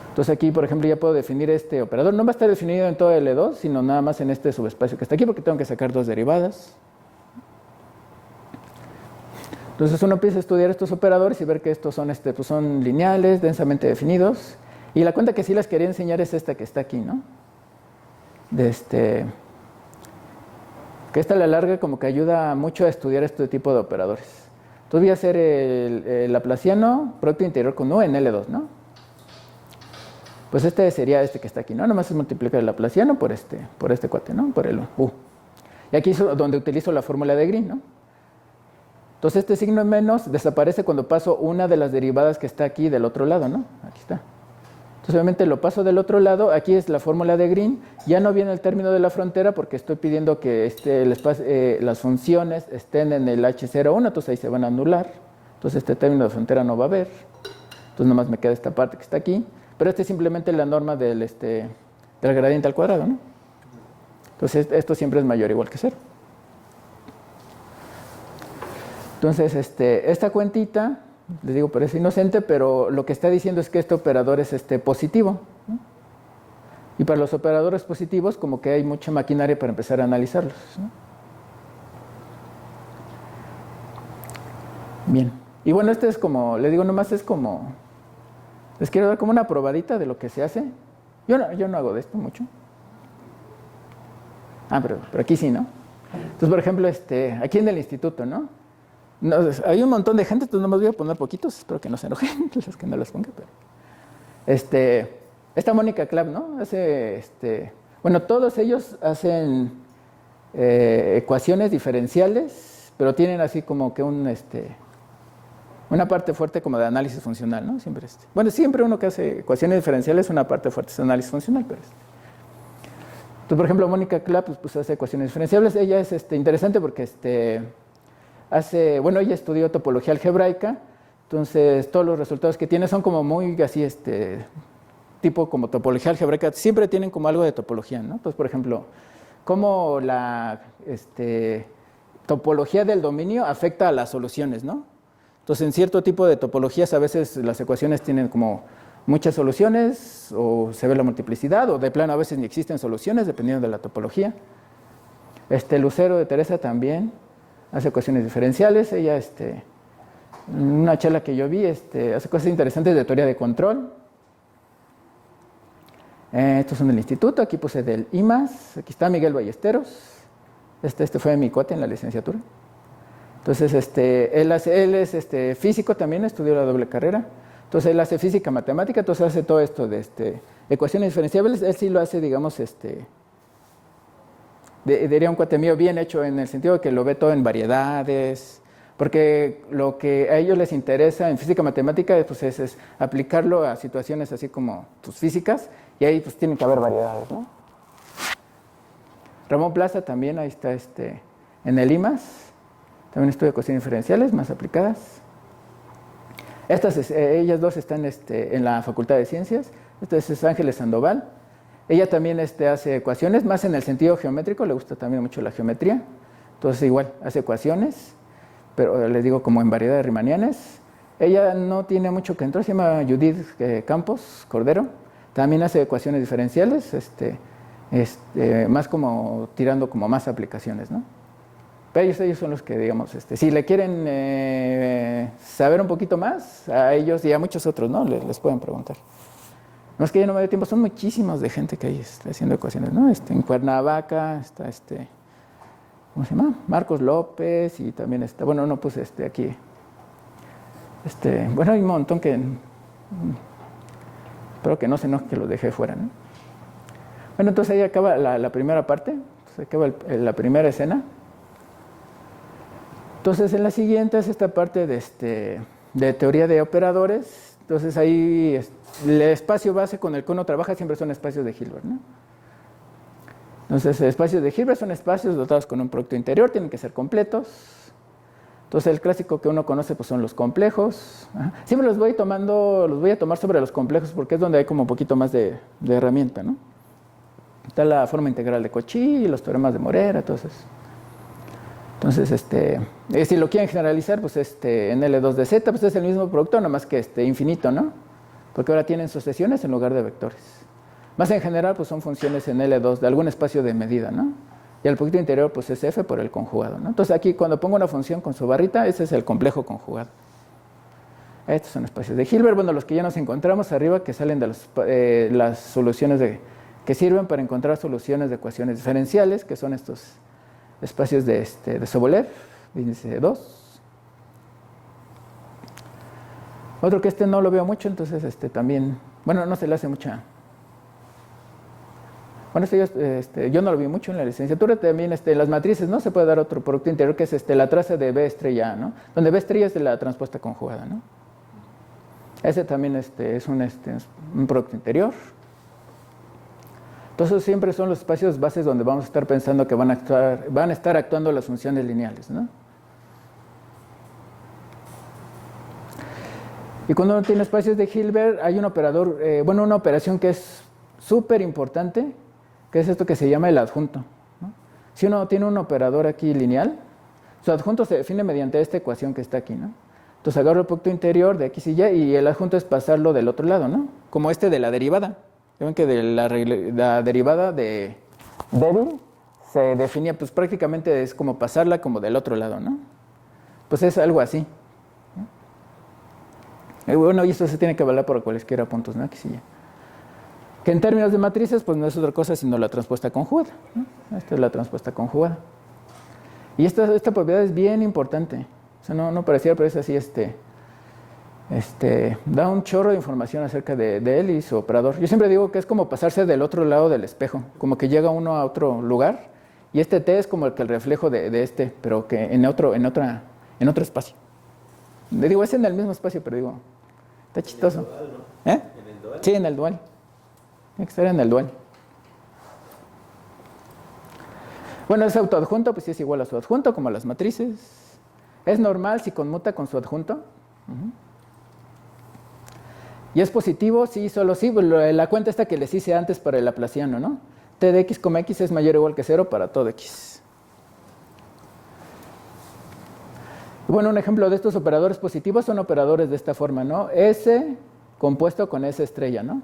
Entonces aquí, por ejemplo, ya puedo definir este operador. No va a estar definido en todo L2, sino nada más en este subespacio que está aquí, porque tengo que sacar dos derivadas. Entonces uno empieza a estudiar estos operadores y ver que estos son, pues son lineales, densamente definidos. Y la cuenta que sí les quería enseñar es esta que está aquí, ¿no? Que esta a la larga como que ayuda mucho a estudiar este tipo de operadores. Entonces voy a hacer el laplaciano producto interior con U en L2, ¿no? Pues sería este que está aquí, ¿no? Nomás es multiplicar el laplaciano por este cuate, ¿no? Por el U. Y aquí es donde utilizo la fórmula de Green, ¿no? Entonces este signo menos desaparece cuando paso una de las derivadas que está aquí del otro lado, ¿no? Aquí está. Entonces obviamente lo paso del otro lado, aquí es la fórmula de Green, ya no viene el término de la frontera porque estoy pidiendo que las funciones estén en el H01, entonces ahí se van a anular. Entonces este término de frontera no va a haber. Entonces nomás me queda esta parte que está aquí, pero es simplemente la norma del gradiente al cuadrado, ¿no? Entonces esto siempre es mayor o igual que 0. Entonces, esta cuentita, les digo, parece inocente, pero lo que está diciendo es que este operador es positivo, ¿no? Y para los operadores positivos, como que hay mucha maquinaria para empezar a analizarlos, ¿no? Bien. Y bueno, es como, les digo, nomás es como, les quiero dar como una probadita de lo que se hace. Yo no hago de esto mucho. Pero aquí sí, ¿no? Entonces, por ejemplo, aquí en el instituto, ¿no? Hay un montón de gente, entonces nomás voy a poner poquitos, espero que no se enojen, los que no los ponga, pero... Esta Mónica Clapp, ¿no? Bueno, todos ellos hacen ecuaciones diferenciales, pero tienen así como que una parte fuerte como de análisis funcional, ¿no? Siempre Bueno, siempre uno que hace ecuaciones diferenciales, una parte fuerte es análisis funcional, pero Entonces, por ejemplo, Mónica Clapp pues hace ecuaciones diferenciables. Ella es interesante porque ella estudió topología algebraica, entonces todos los resultados que tiene son como muy así, tipo como topología algebraica, siempre tienen como algo de topología, ¿no? Pues, por ejemplo, cómo la topología del dominio afecta a las soluciones, ¿no? Entonces, en cierto tipo de topologías a veces las ecuaciones tienen como muchas soluciones, o se ve la multiplicidad, o de plano a veces ni existen soluciones, dependiendo de la topología. Lucero de Teresa también hace ecuaciones diferenciales. Ella, una charla que yo vi, hace cosas interesantes de teoría de control. Estos son del instituto, aquí puse del IMAS, aquí está Miguel Ballesteros. Este fue mi cuate en la licenciatura. Entonces, él es físico también, estudió la doble carrera. Entonces, él hace física matemática, entonces hace todo esto de ecuaciones diferenciables. Él sí lo hace, digamos, diría un cuate mío, bien hecho, en el sentido de que lo ve todo en variedades, porque lo que a ellos les interesa en física matemática pues es aplicarlo a situaciones así como pues, físicas, y ahí pues tienen que haber variedades, ¿no? Ramón Plaza también, ahí está en el IMAS, también estudia ecuaciones diferenciales más aplicadas. Ellas dos están en la Facultad de Ciencias. Esta es Ángeles Sandoval. Ella también hace ecuaciones, más en el sentido geométrico, le gusta también mucho la geometría. Entonces igual, hace ecuaciones, pero les digo como en variedad de riemannianes. Ella no tiene mucho que entrar, se llama Judith Campos Cordero. También hace ecuaciones diferenciales, más como tirando como más aplicaciones, ¿no? Pero ellos son los que, digamos, si le quieren saber un poquito más, a ellos y a muchos otros, ¿no? Les pueden preguntar. No es que ya no me dé tiempo, son muchísimos de gente que hay haciendo ecuaciones, ¿no? En Cuernavaca está ¿cómo se llama? Marcos López, y también está, bueno, no puse aquí. Bueno, hay un montón que espero que no se enoje que los dejé fuera, ¿no? Bueno, entonces ahí acaba la primera parte, se acaba la primera escena. Entonces, en la siguiente es esta parte de teoría de operadores. Entonces, ahí el espacio base con el que uno trabaja siempre son espacios de Hilbert, ¿no? Entonces, espacios de Hilbert son espacios dotados con un producto interior, tienen que ser completos. Entonces, el clásico que uno conoce pues, son los complejos. Siempre los voy a tomar sobre los complejos porque es donde hay como un poquito más de herramienta, ¿no? Está la forma integral de Cauchy, los teoremas de Morera, entonces. Entonces, si lo quieren generalizar, pues en L2 de Z, pues es el mismo producto, nomás que infinito, ¿no? Porque ahora tienen sucesiones en lugar de vectores. Más en general, pues son funciones en L2 de algún espacio de medida, ¿no? Y el producto interior, pues es F por el conjugado, ¿no? Entonces aquí, cuando pongo una función con su barrita, ese es el complejo conjugado. Estos son espacios de Hilbert, bueno, los que ya nos encontramos arriba, que salen de las soluciones que sirven para encontrar soluciones de ecuaciones diferenciales, que son estos espacios de Sobolev, índice 2. Otro que no lo veo mucho, entonces también, bueno, no se le hace mucha. Bueno, yo no lo vi mucho en la licenciatura, también las matrices, ¿no? Se puede dar otro producto interior que es la traza de B estrella A, ¿no? Donde B estrella es de la transpuesta conjugada, ¿no? Ese también es un producto interior. Entonces siempre son los espacios bases donde vamos a estar pensando que van a estar actuando las funciones lineales, ¿no? Y cuando uno tiene espacios de Hilbert, hay un operador, una operación que es súper importante, que es esto que se llama el adjunto, ¿no? Si uno tiene un operador aquí lineal, su adjunto se define mediante esta ecuación que está aquí, ¿no? Entonces agarro el producto interior de X y Y y el adjunto es pasarlo del otro lado, ¿no? Como de la derivada. Ven que de la derivada de débil se definía, pues prácticamente es como pasarla como del otro lado, ¿no? Pues es algo así, ¿no? Bueno, y esto se tiene que evaluar por cualesquiera puntos, ¿no? X y Y. Que en términos de matrices, pues no es otra cosa sino la transpuesta conjugada, ¿no? Esta es la transpuesta conjugada. Y esta propiedad es bien importante. O sea, no pareciera, pero es así, da un chorro de información acerca de él y su operador. Yo siempre digo que es como pasarse del otro lado del espejo, como que llega uno a otro lugar y T es como el reflejo de pero que en otro espacio. Le digo, es en el mismo espacio, pero digo, está chistoso. ¿En el dual, no? ¿Eh? ¿En el dual? Sí, en el dual. Tiene que estar en el dual. Bueno, ese autoadjunto, pues sí es igual a su adjunto, como a las matrices. Es normal si conmuta con su adjunto. Y es positivo, sí, solo sí. La cuenta esta que les hice antes para el laplaciano, ¿no? T de x, x es mayor o igual que 0 para todo x. Bueno, un ejemplo de estos operadores positivos son operadores de esta forma, ¿no? S compuesto con S estrella, ¿no?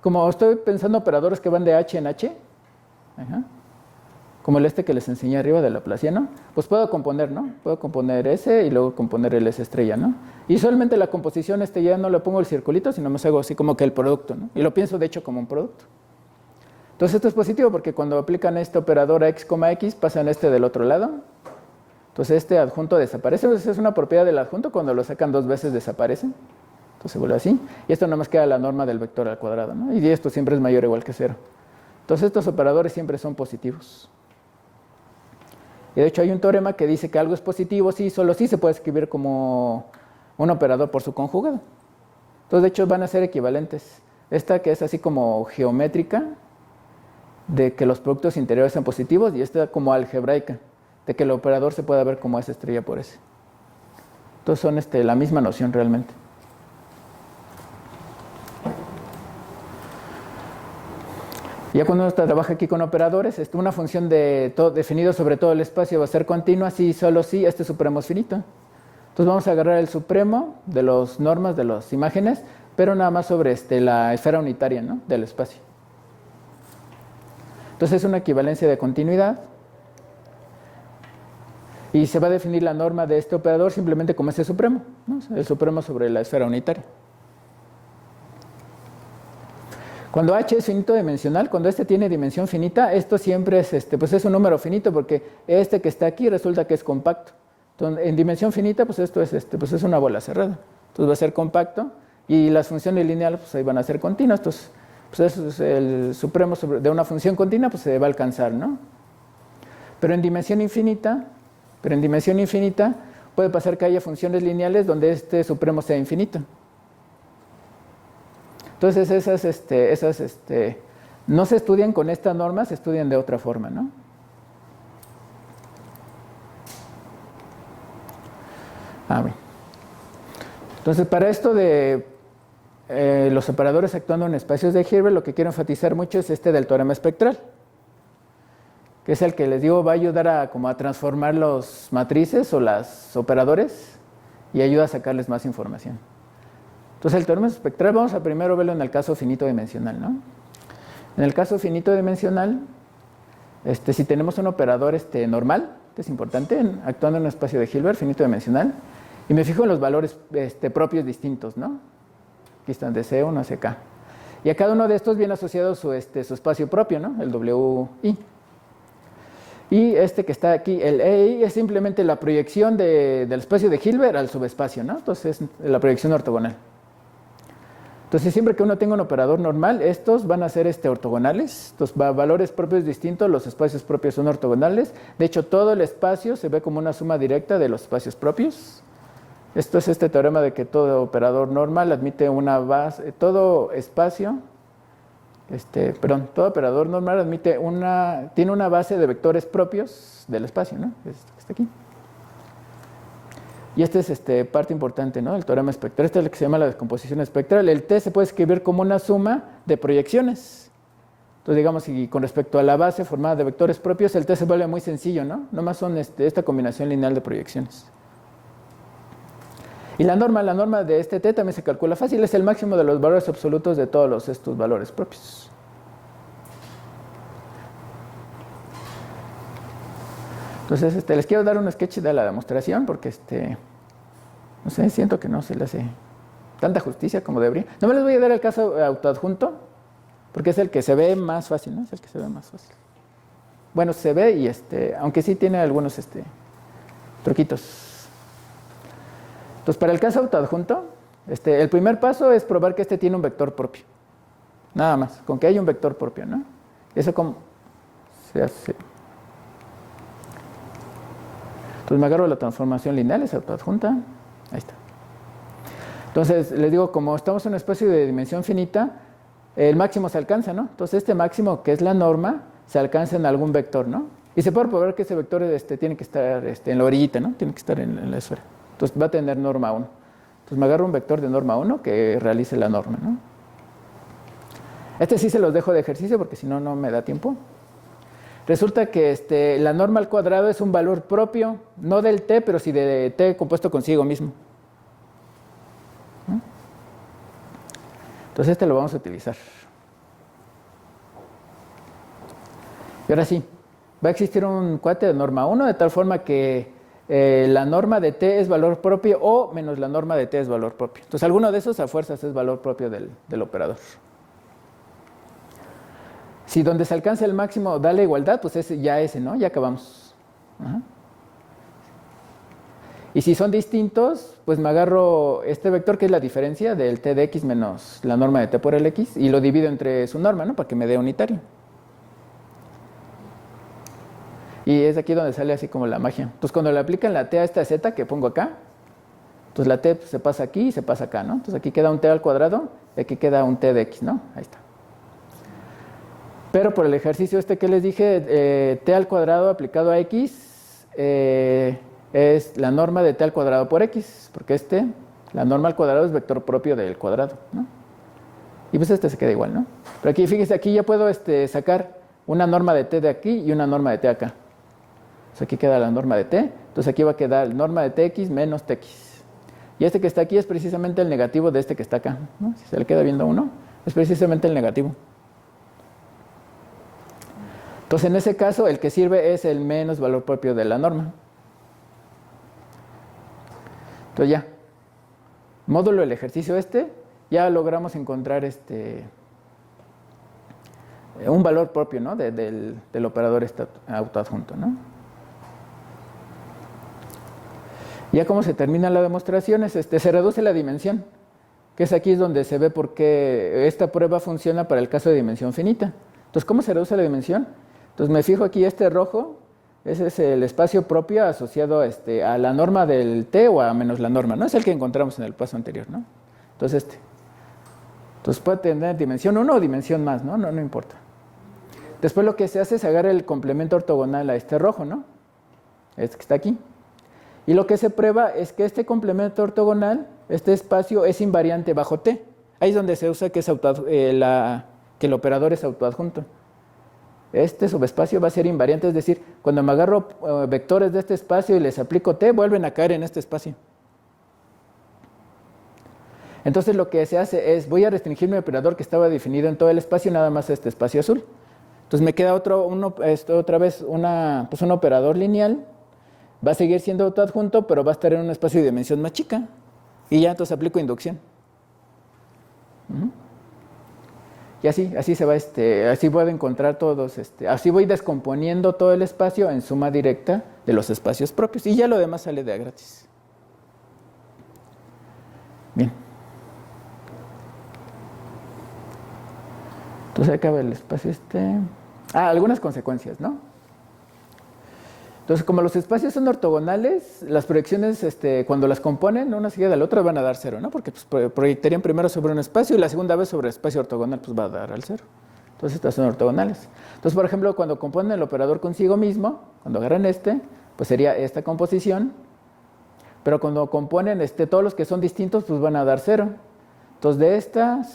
Como estoy pensando operadores que van de H en H, como el que les enseñé arriba del laplaciano, pues puedo componer, ¿no? Puedo componer S y luego componer el S estrella, ¿no? Y usualmente la composición ya no le pongo el circulito, sino me hago así como que el producto, ¿no? Y lo pienso de hecho como un producto. Entonces esto es positivo porque cuando aplican este operador a x, x, pasan del otro lado. Entonces este adjunto desaparece. Entonces es una propiedad del adjunto, cuando lo sacan dos veces desaparece. Entonces se vuelve así. Y esto nada más queda la norma del vector al cuadrado, ¿no? Y esto siempre es mayor o igual que 0. Entonces estos operadores siempre son positivos. Y de hecho hay un teorema que dice que algo es positivo, sí, solo sí se puede escribir como un operador por su conjugado. Entonces de hecho van a ser equivalentes. Esta que es así como geométrica, de que los productos interiores sean positivos, y esta como algebraica, de que el operador se pueda ver como S estrella por S. Entonces son la misma noción realmente. Ya cuando uno trabaja aquí con operadores, una función definido sobre todo el espacio va a ser continua, sí, solo sí, supremo es finito. Entonces vamos a agarrar el supremo de las normas de las imágenes, pero nada más sobre la esfera unitaria, ¿no? Del espacio. Entonces es una equivalencia de continuidad. Y se va a definir la norma de este operador simplemente como ese supremo, ¿no? El supremo sobre la esfera unitaria. Cuando H es finito dimensional, cuando tiene dimensión finita, esto siempre es, pues es un número finito, porque que está aquí resulta que es compacto. Entonces, en dimensión finita, pues esto es, pues es una bola cerrada. Entonces va a ser compacto y las funciones lineales pues ahí van a ser continuas. Entonces, pues eso es el supremo de una función continua, pues se va a alcanzar, ¿no? Pero en dimensión infinita puede pasar que haya funciones lineales donde supremo sea infinito. Entonces esas no se estudian con esta norma, se estudian de otra forma, ¿no? Bueno. Entonces para esto de los operadores actuando en espacios de Hilbert, lo que quiero enfatizar mucho es del teorema espectral, que es el que les digo va a ayudar a, como a transformar los matrices o los operadores y ayuda a sacarles más información. Entonces el teorema espectral vamos a primero verlo en el caso finito dimensional, ¿no? En el caso finito dimensional, si tenemos un operador normal, es importante, actuando en un espacio de Hilbert finito dimensional, y me fijo en los valores propios distintos, ¿no? Aquí están de C1 a CK. Y a cada uno de estos viene asociado su espacio propio, ¿no? El WI. Y que está aquí, el EI, es simplemente la proyección del espacio de Hilbert al subespacio, ¿no? Entonces es la proyección ortogonal. Entonces siempre que uno tenga un operador normal, estos van a ser ortogonales. Entonces valores propios distintos, los espacios propios son ortogonales. De hecho, todo el espacio se ve como una suma directa de los espacios propios. Esto es teorema de que todo operador normal admite una base, todo operador normal tiene una base de vectores propios del espacio, ¿no? Que está aquí. Y esta es parte importante, ¿no? El teorema espectral. Este es el que se llama la descomposición espectral. El T se puede escribir como una suma de proyecciones. Entonces, digamos, y con respecto a la base formada de vectores propios, el T se vuelve muy sencillo, ¿no? Nomás son esta combinación lineal de proyecciones. Y la norma de este T también se calcula fácil. Es el máximo de los valores absolutos de todos estos valores propios. Entonces, les quiero dar un sketch de la demostración porque, no sé, siento que no se le hace tanta justicia como debería. No me les voy a dar el caso autoadjunto porque es el que se ve más fácil, ¿no? Es el que se ve más fácil. Bueno, se ve y, aunque sí tiene algunos, truquitos. Entonces, para el caso autoadjunto, el primer paso es probar que tiene un vector propio. Nada más, con que haya un vector propio, ¿no? Eso como se hace. Entonces me agarro la transformación lineal, es autoadjunta. Ahí está. Entonces, les digo, como estamos en un espacio de dimensión finita, el máximo se alcanza, ¿no? Entonces, máximo, que es la norma, se alcanza en algún vector, ¿no? Y se puede probar que ese vector tiene que estar en la orillita, ¿no? Tiene que estar en la esfera. Entonces, va a tener norma 1. Entonces, me agarro un vector de norma 1 que realice la norma, ¿no? Sí se los dejo de ejercicio porque si no, no me da tiempo. Resulta que la norma al cuadrado es un valor propio, no del T, pero sí de T compuesto consigo mismo. ¿No? Entonces lo vamos a utilizar. Y ahora sí, va a existir un cuate de norma 1 de tal forma que la norma de T es valor propio o menos la norma de T es valor propio. Entonces alguno de esos a fuerzas es valor propio del operador. Si donde se alcanza el máximo da la igualdad, pues ese, ¿no? Ya acabamos. Ajá. Y si son distintos, pues me agarro este vector que es la diferencia del T de X menos la norma de T por el X y lo divido entre su norma, ¿no? Para que me dé unitario. Y es aquí donde sale así como la magia. Entonces cuando le aplican la T a esta Z que pongo acá, entonces la T se pasa aquí y se pasa acá, ¿no? Entonces aquí queda un T al cuadrado y aquí queda un T de X, ¿no? Ahí está. Pero por el ejercicio que les dije, T al cuadrado aplicado a X es la norma de T al cuadrado por X, porque la norma al cuadrado es vector propio del cuadrado, ¿no? Y pues se queda igual, ¿no? Pero aquí, fíjense, aquí ya puedo sacar una norma de T de aquí y una norma de T acá. Entonces aquí queda la norma de T, entonces aquí va a quedar norma de TX menos TX. Y que está aquí es precisamente el negativo de que está acá, ¿no? Si se le queda viendo uno, es precisamente el negativo. Entonces, en ese caso, el que sirve es el menos valor propio de la norma. Entonces ya, módulo del ejercicio ya logramos encontrar un valor propio, ¿no? del operador autoadjunto, ¿no? Ya como se termina la demostración, se reduce la dimensión, que es aquí donde se ve por qué esta prueba funciona para el caso de dimensión finita. Entonces, ¿cómo se reduce la dimensión? Entonces me fijo aquí, rojo, ese es el espacio propio asociado a la norma del T o a menos la norma, ¿no? Es el que encontramos en el paso anterior, ¿no? Entonces Entonces puede tener dimensión 1 o dimensión más, ¿no? No importa. Después lo que se hace es agarrar el complemento ortogonal a rojo, ¿no? Que está aquí. Y lo que se prueba es que este complemento ortogonal, este espacio es invariante bajo T. Ahí es donde se usa que el operador es autoadjunto. este subespacio va a ser invariante, es decir, cuando me agarro vectores de este espacio y les aplico t, vuelven a caer en este espacio. Entonces lo que se hace es, voy a restringir mi operador que estaba definido en todo el espacio, nada más este espacio azul. Entonces me queda otra vez un operador lineal, va a seguir siendo autoadjunto, pero va a estar en un espacio de dimensión más chica. Y ya entonces aplico inducción. Y así se va, así puedo encontrar todos, así voy descomponiendo todo el espacio en suma directa de los espacios propios. Y ya lo demás sale de a gratis. Bien. Entonces acaba el espacio algunas consecuencias, ¿no? Entonces, como los espacios son ortogonales, las proyecciones, cuando las componen, una seguida de la otra, van a dar cero, ¿no? Porque pues, proyectarían primero sobre un espacio y la segunda vez sobre el espacio ortogonal, pues va a dar al cero. Entonces, estas son ortogonales. Entonces, por ejemplo, cuando componen el operador consigo mismo, cuando agarran pues sería esta composición, pero cuando componen todos los que son distintos, pues van a dar cero. Entonces,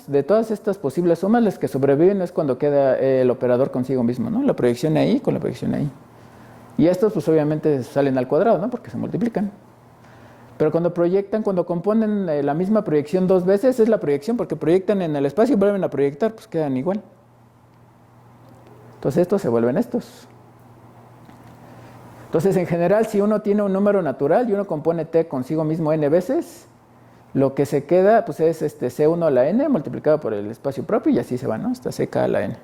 de todas estas posibles sumas, las que sobreviven es cuando queda el operador consigo mismo, ¿no? La proyección ahí con la proyección ahí. Y estos pues obviamente salen al cuadrado, ¿no? Porque se multiplican. Pero cuando componen la misma proyección dos veces, es la proyección, porque proyectan en el espacio y vuelven a proyectar, pues quedan igual. Entonces estos se vuelven estos. Entonces en general, si uno tiene un número natural y uno compone t consigo mismo n veces, lo que se queda pues es c1 a la n multiplicado por el espacio propio y así se va, ¿no? Hasta ck a la n.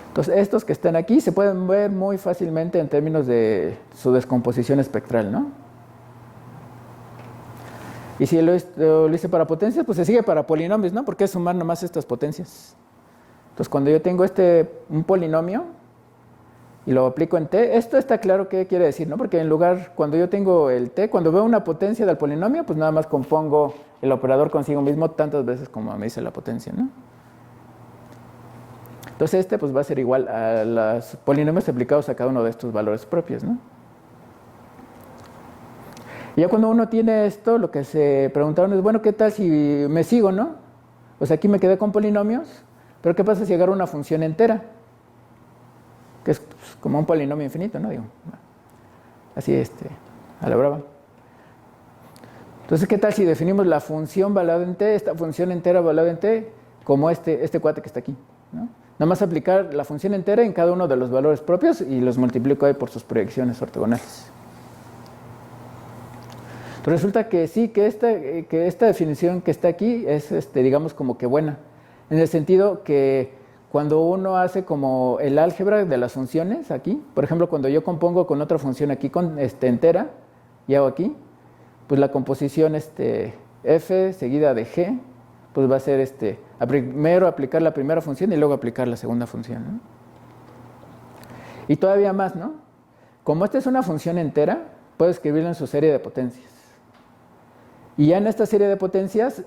Entonces, estos que están aquí se pueden ver muy fácilmente en términos de su descomposición espectral, ¿no? Y si lo hice para potencias, pues se sigue para polinomios, ¿no? Porque es sumar nomás estas potencias. Entonces, cuando yo tengo un polinomio y lo aplico en t, esto está claro qué quiere decir, ¿no? Porque cuando yo tengo el t, cuando veo una potencia del polinomio, pues nada más compongo el operador consigo mismo tantas veces como me dice la potencia, ¿no? Entonces pues va a ser igual a los polinomios aplicados a cada uno de estos valores propios, ¿no? Y ya cuando uno tiene esto, lo que se preguntaron es, bueno, ¿qué tal si me sigo, no? Pues aquí me quedé con polinomios, pero ¿qué pasa si agarro una función entera? Que es pues, como un polinomio infinito, ¿no? Digo, así, a la brava. Entonces, ¿qué tal si definimos la función valuada en t, esta función entera valuada en t, como este cuate que está aquí, ¿no? Nada más aplicar la función entera en cada uno de los valores propios y los multiplico ahí por sus proyecciones ortogonales. Entonces resulta que sí, que esta definición que está aquí es, digamos, como que buena. En el sentido que cuando uno hace como el álgebra de las funciones aquí, por ejemplo, cuando yo compongo con otra función aquí con entera y hago aquí, pues la composición f seguida de g, pues va a ser primero aplicar la primera función y luego aplicar la segunda función, ¿no? Y todavía más, ¿no? Como esta es una función entera, puedo escribirla en su serie de potencias. Y ya en esta serie de potencias,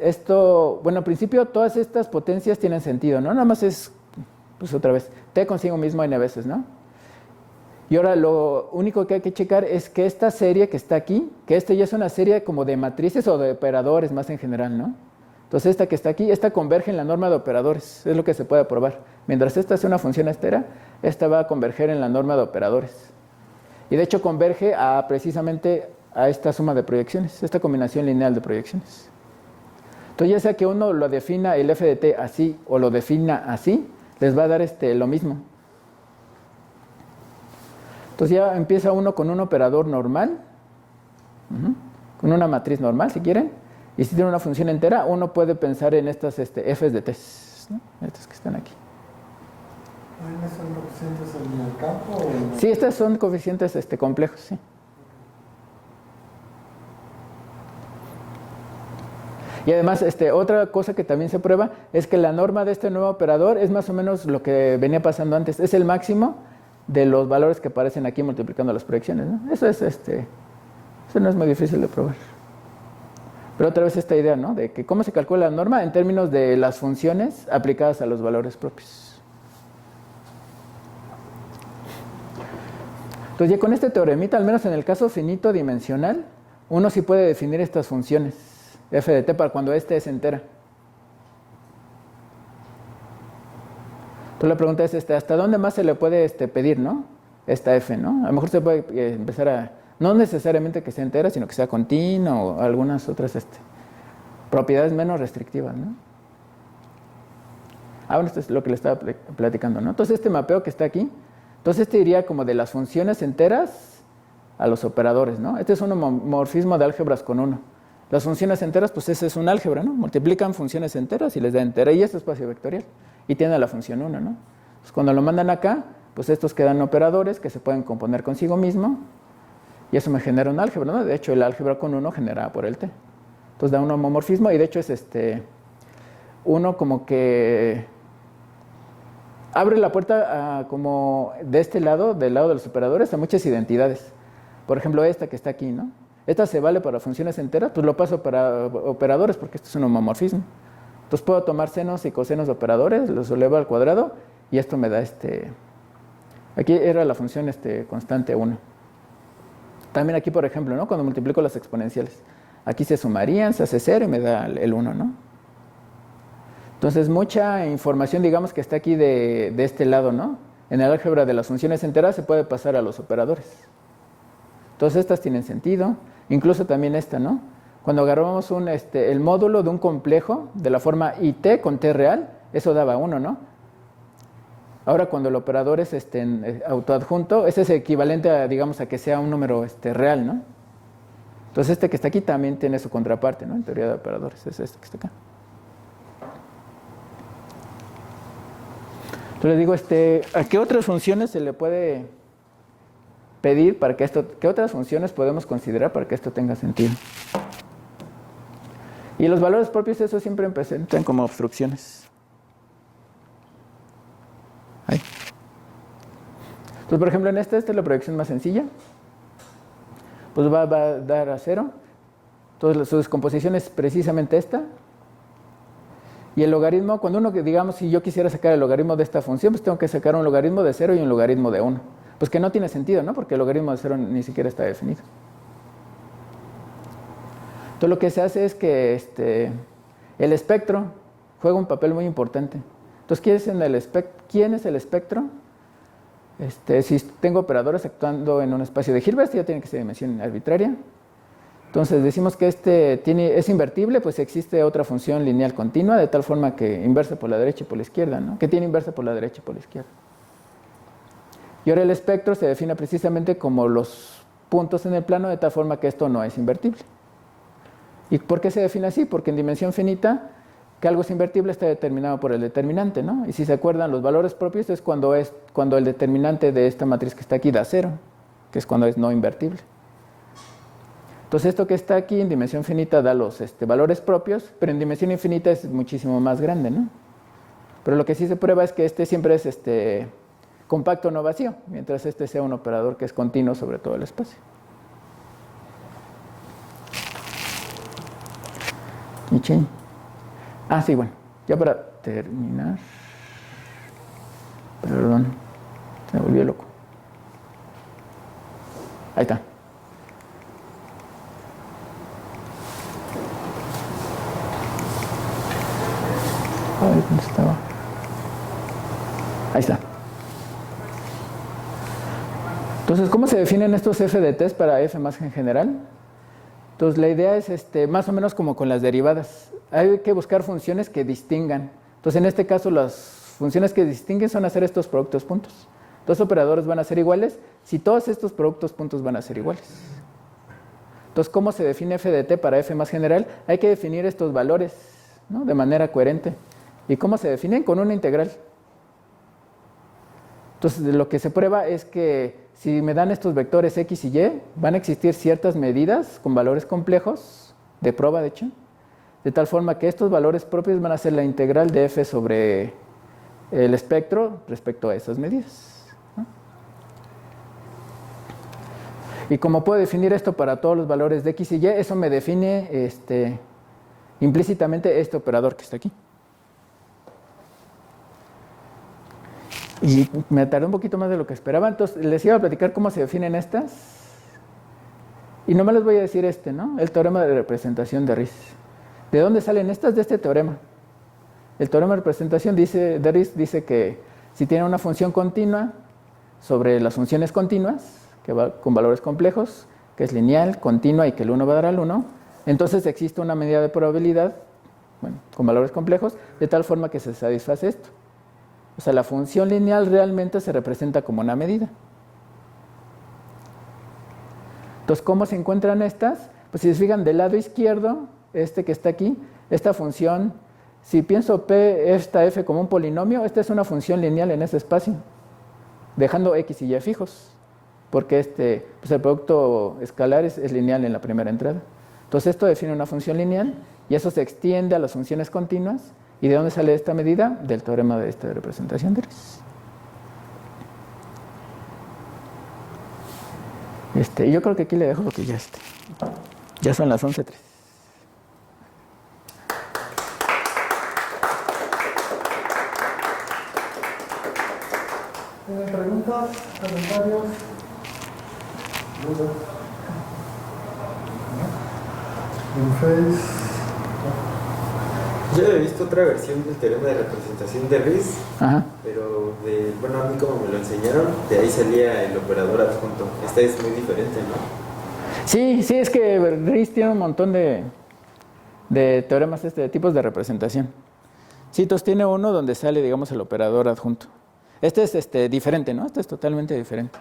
bueno, al principio todas estas potencias tienen sentido, ¿no? Nada más es, pues otra vez, t consigo mismo n veces, ¿no? Y ahora lo único que hay que checar es que esta serie que está aquí, que ya es una serie como de matrices o de operadores más en general, ¿no? Entonces esta que está aquí, esta converge en la norma de operadores, es lo que se puede probar. Mientras esta sea una función entera, esta va a converger en la norma de operadores. Y de hecho converge precisamente a esta suma de proyecciones, esta combinación lineal de proyecciones. Entonces ya sea que uno lo defina el f de t así o lo defina así, les va a dar lo mismo. Entonces ya empieza uno con un operador normal, con una matriz normal si quieren. Y si tiene una función entera, uno puede pensar en estas f's de t, ¿no? Estas que están aquí. ¿Hay son coeficientes en el campo? O en Sí, estas son coeficientes complejos, sí. Y además, otra cosa que también se prueba es que la norma de este nuevo operador es más o menos lo que venía pasando antes. Es el máximo de los valores que aparecen aquí multiplicando las proyecciones, ¿no? Eso no es muy difícil de probar. Pero otra vez esta idea, ¿no? De que cómo se calcula la norma en términos de las funciones aplicadas a los valores propios. Entonces ya con este teoremita, al menos en el caso finito dimensional, uno sí puede definir estas funciones f de t para cuando es entera. Entonces la pregunta es, ¿hasta dónde más se le puede pedir, ¿no? Esta f, ¿no? A lo mejor se puede empezar a, no necesariamente que sea entera, sino que sea continua o algunas otras propiedades menos restrictivas, ¿no? Bueno, esto es lo que le estaba platicando, ¿no? Entonces este mapeo que está aquí, entonces iría como de las funciones enteras a los operadores, ¿no? Este es un homomorfismo de álgebras con 1. Las funciones enteras, pues ese es un álgebra, ¿no? Multiplican funciones enteras y les da entera, y este espacio vectorial, y tiene la función 1, ¿no? Pues cuando lo mandan acá, pues estos quedan operadores que se pueden componer consigo mismo, y eso me genera un álgebra, ¿no? De hecho, el álgebra con 1 generada por el T. Entonces da un homomorfismo, y de hecho es uno como que abre la puerta como de este lado, del lado de los operadores, a muchas identidades. Por ejemplo, esta que está aquí, ¿no? Esta se vale para funciones enteras, pues lo paso para operadores porque esto es un homomorfismo. Entonces puedo tomar senos y cosenos de operadores, los elevo al cuadrado y esto me da aquí era la función constante 1. También aquí, por ejemplo, ¿no? Cuando multiplico las exponenciales, aquí se sumarían, se hace 0 y me da el 1, ¿no? Entonces mucha información, digamos, que está aquí de este lado, ¿no? En el álgebra de las funciones enteras se puede pasar a los operadores. Entonces estas tienen sentido. Incluso también esta, ¿no? Cuando agarramos el módulo de un complejo de la forma IT con T real, eso daba 1, ¿no? Ahora cuando el operador es autoadjunto, ese es equivalente a, digamos, a que sea un número real, ¿no? Entonces este que está aquí también tiene su contraparte, ¿no? En teoría de operadores, es este que está acá. Entonces les digo, ¿a qué otras funciones se le puede pedir para que qué otras funciones podemos considerar para que esto tenga sentido? Y los valores propios, eso siempre presentan como obstrucciones. Ahí. Entonces, por ejemplo, esta es la proyección más sencilla. Pues va a dar a 0. Entonces, su descomposición es precisamente esta. Y el logaritmo, cuando uno, digamos, si yo quisiera sacar el logaritmo de esta función, pues tengo que sacar un logaritmo de 0 y un logaritmo de 1. Pues que no tiene sentido, ¿no? Porque el logaritmo de 0 ni siquiera está definido. Entonces lo que se hace es que el espectro juega un papel muy importante. Entonces, ¿quién es el espectro? Si tengo operadores actuando en un espacio de Hilbert, ya tiene que ser dimensión arbitraria. Entonces decimos que es invertible, pues existe otra función lineal continua, de tal forma que inversa por la derecha y por la izquierda, ¿no? Que tiene inversa por la derecha y por la izquierda. Y ahora el espectro se define precisamente como los puntos en el plano, de tal forma que esto no es invertible. ¿Y por qué se define así? Porque en dimensión finita, que algo es invertible está determinado por el determinante, ¿no? Y si se acuerdan, los valores propios es cuando el determinante de esta matriz que está aquí da 0, que es cuando es no invertible. Entonces esto que está aquí en dimensión finita da los valores propios, pero en dimensión infinita es muchísimo más grande, ¿no? Pero lo que sí se prueba es que siempre es compacto no vacío, mientras sea un operador que es continuo sobre todo el espacio. Sí, bueno, ya para terminar. Perdón, se me volvió loco. Ahí está. ¿Dónde estaba? Ahí está. Entonces, ¿cómo se definen estos FDTs para F más en general? Entonces, la idea es más o menos como con las derivadas. Hay que buscar funciones que distingan. Entonces, en este caso, las funciones que distinguen son hacer estos productos puntos. Dos operadores van a ser iguales si todos estos productos puntos van a ser iguales. Entonces, ¿cómo se define f de t para f más general? Hay que definir estos valores, ¿no?, de manera coherente. ¿Y cómo se definen? Con una integral. Entonces, lo que se prueba es que si me dan estos vectores x y y, van a existir ciertas medidas con valores complejos, de prueba de hecho, de tal forma que estos valores propios van a ser la integral de f sobre el espectro respecto a esas medidas, ¿no? Y como puedo definir esto para todos los valores de x y y, eso me define implícitamente este operador que está aquí. Y me tardé un poquito más de lo que esperaba, entonces les iba a platicar cómo se definen estas. Y nomás les voy a decir ¿no? El teorema de representación de Riesz. ¿De dónde salen estas? De este teorema. El teorema de representación de Riesz dice que Si tiene una función continua sobre las funciones continuas, que va con valores complejos, que es lineal, continua y que el 1 va a dar al 1, entonces existe una medida de probabilidad, bueno, con valores complejos, de tal forma que se satisface esto. O sea, la función lineal realmente se representa como una medida. Entonces, ¿cómo se encuentran estas? Pues si se fijan del lado izquierdo, este que está aquí, esta función, si pienso P, esta F como un polinomio, esta es una función lineal en ese espacio, dejando X y Y fijos, porque pues el producto escalar es lineal en la primera entrada. Entonces esto define una función lineal y eso se extiende a las funciones continuas. ¿Y de dónde sale esta medida? Del teorema de representación de Riesz. Yo creo que aquí le dejo porque ya son las 11:03. ¿Tienen preguntas, comentarios? ¿Dudas? ¿En Face? Yo he visto otra versión del teorema de representación de Riesz, Ajá. pero bueno, a mí como me lo enseñaron, de ahí salía el operador adjunto. Esta es muy diferente, ¿no? Sí, es que Riesz tiene un montón de teoremas de tipos de representación. Sí, entonces tiene uno donde sale, digamos, el operador adjunto. Este es diferente, ¿no? Este es totalmente diferente.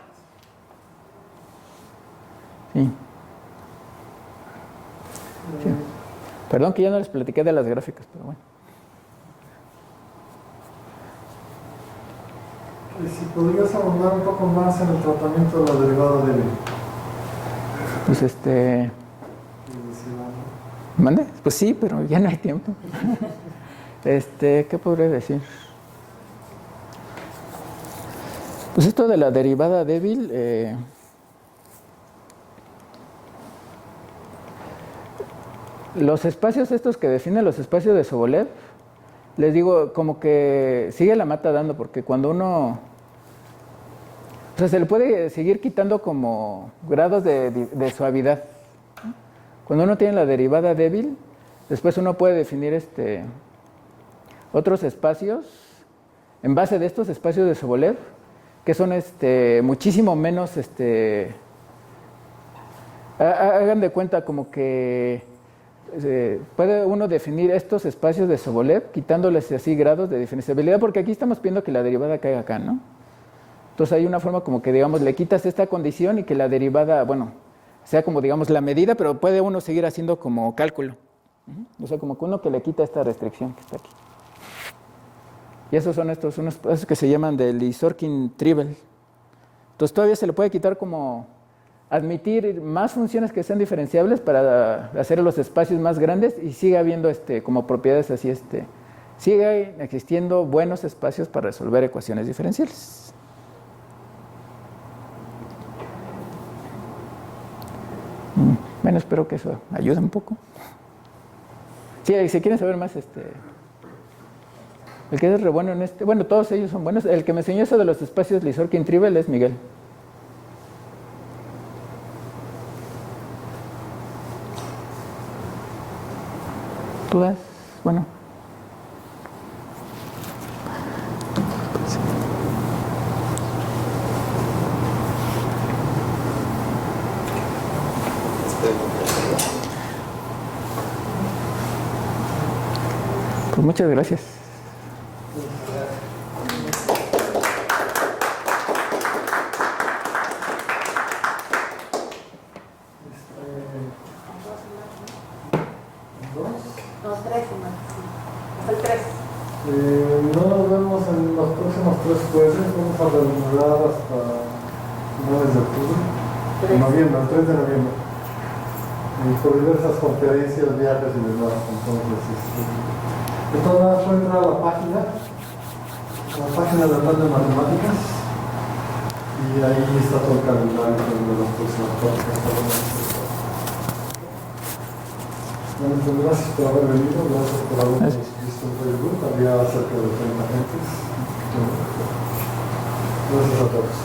Sí. Perdón que ya no les platiqué de las gráficas, pero bueno. Y si podrías abundar un poco más en el tratamiento de la derivada débil. Pues ¿mande? Pues sí, pero ya no hay tiempo. ¿Qué podría decir? Pues esto de la derivada débil, los espacios estos que definen los espacios de Sobolev, les digo, como que sigue la mata dando, porque cuando uno, o sea, se le puede seguir quitando como grados de suavidad. Cuando uno tiene la derivada débil, después uno puede definir otros espacios en base de estos espacios de Sobolev, que son muchísimo menos, hagan de cuenta como que puede uno definir estos espacios de Sobolev quitándoles así grados de diferenciabilidad, porque aquí estamos pidiendo que la derivada caiga acá, ¿no? Entonces hay una forma como que, digamos, le quitas esta condición y que la derivada, bueno, sea como, digamos, la medida, pero puede uno seguir haciendo como cálculo. O sea, como que uno que le quita esta restricción que está aquí. Y esos son unos espacios que se llaman de Lee-Sorkin-Tribel. Entonces todavía se le puede quitar como admitir más funciones que sean diferenciables para hacer los espacios más grandes y sigue habiendo como propiedades así, sigue existiendo buenos espacios para resolver ecuaciones diferenciales. Bueno, espero que eso ayude un poco. Sí, si quieren saber más, el que es re bueno en bueno, todos ellos son buenos. El que me enseñó eso de los espacios Lee-Sorkin-Tribel es Miguel. ¿Dudas? Bueno. Pues muchas gracias. No nos vemos en los próximos 3 jueves, vamos a reanudar hasta finales de octubre, noviembre, el 3 de noviembre. Y por diversas conferencias, viajes y demás. Entonces, de todas maneras, pueden entrar a la página del plan de matemáticas, y ahí está todo el calendario de los próximos 4 meses. Bueno, pues gracias por haber venido, gracias por habernos visto en Facebook, había cerca de 30 gentes. Gracias a todos.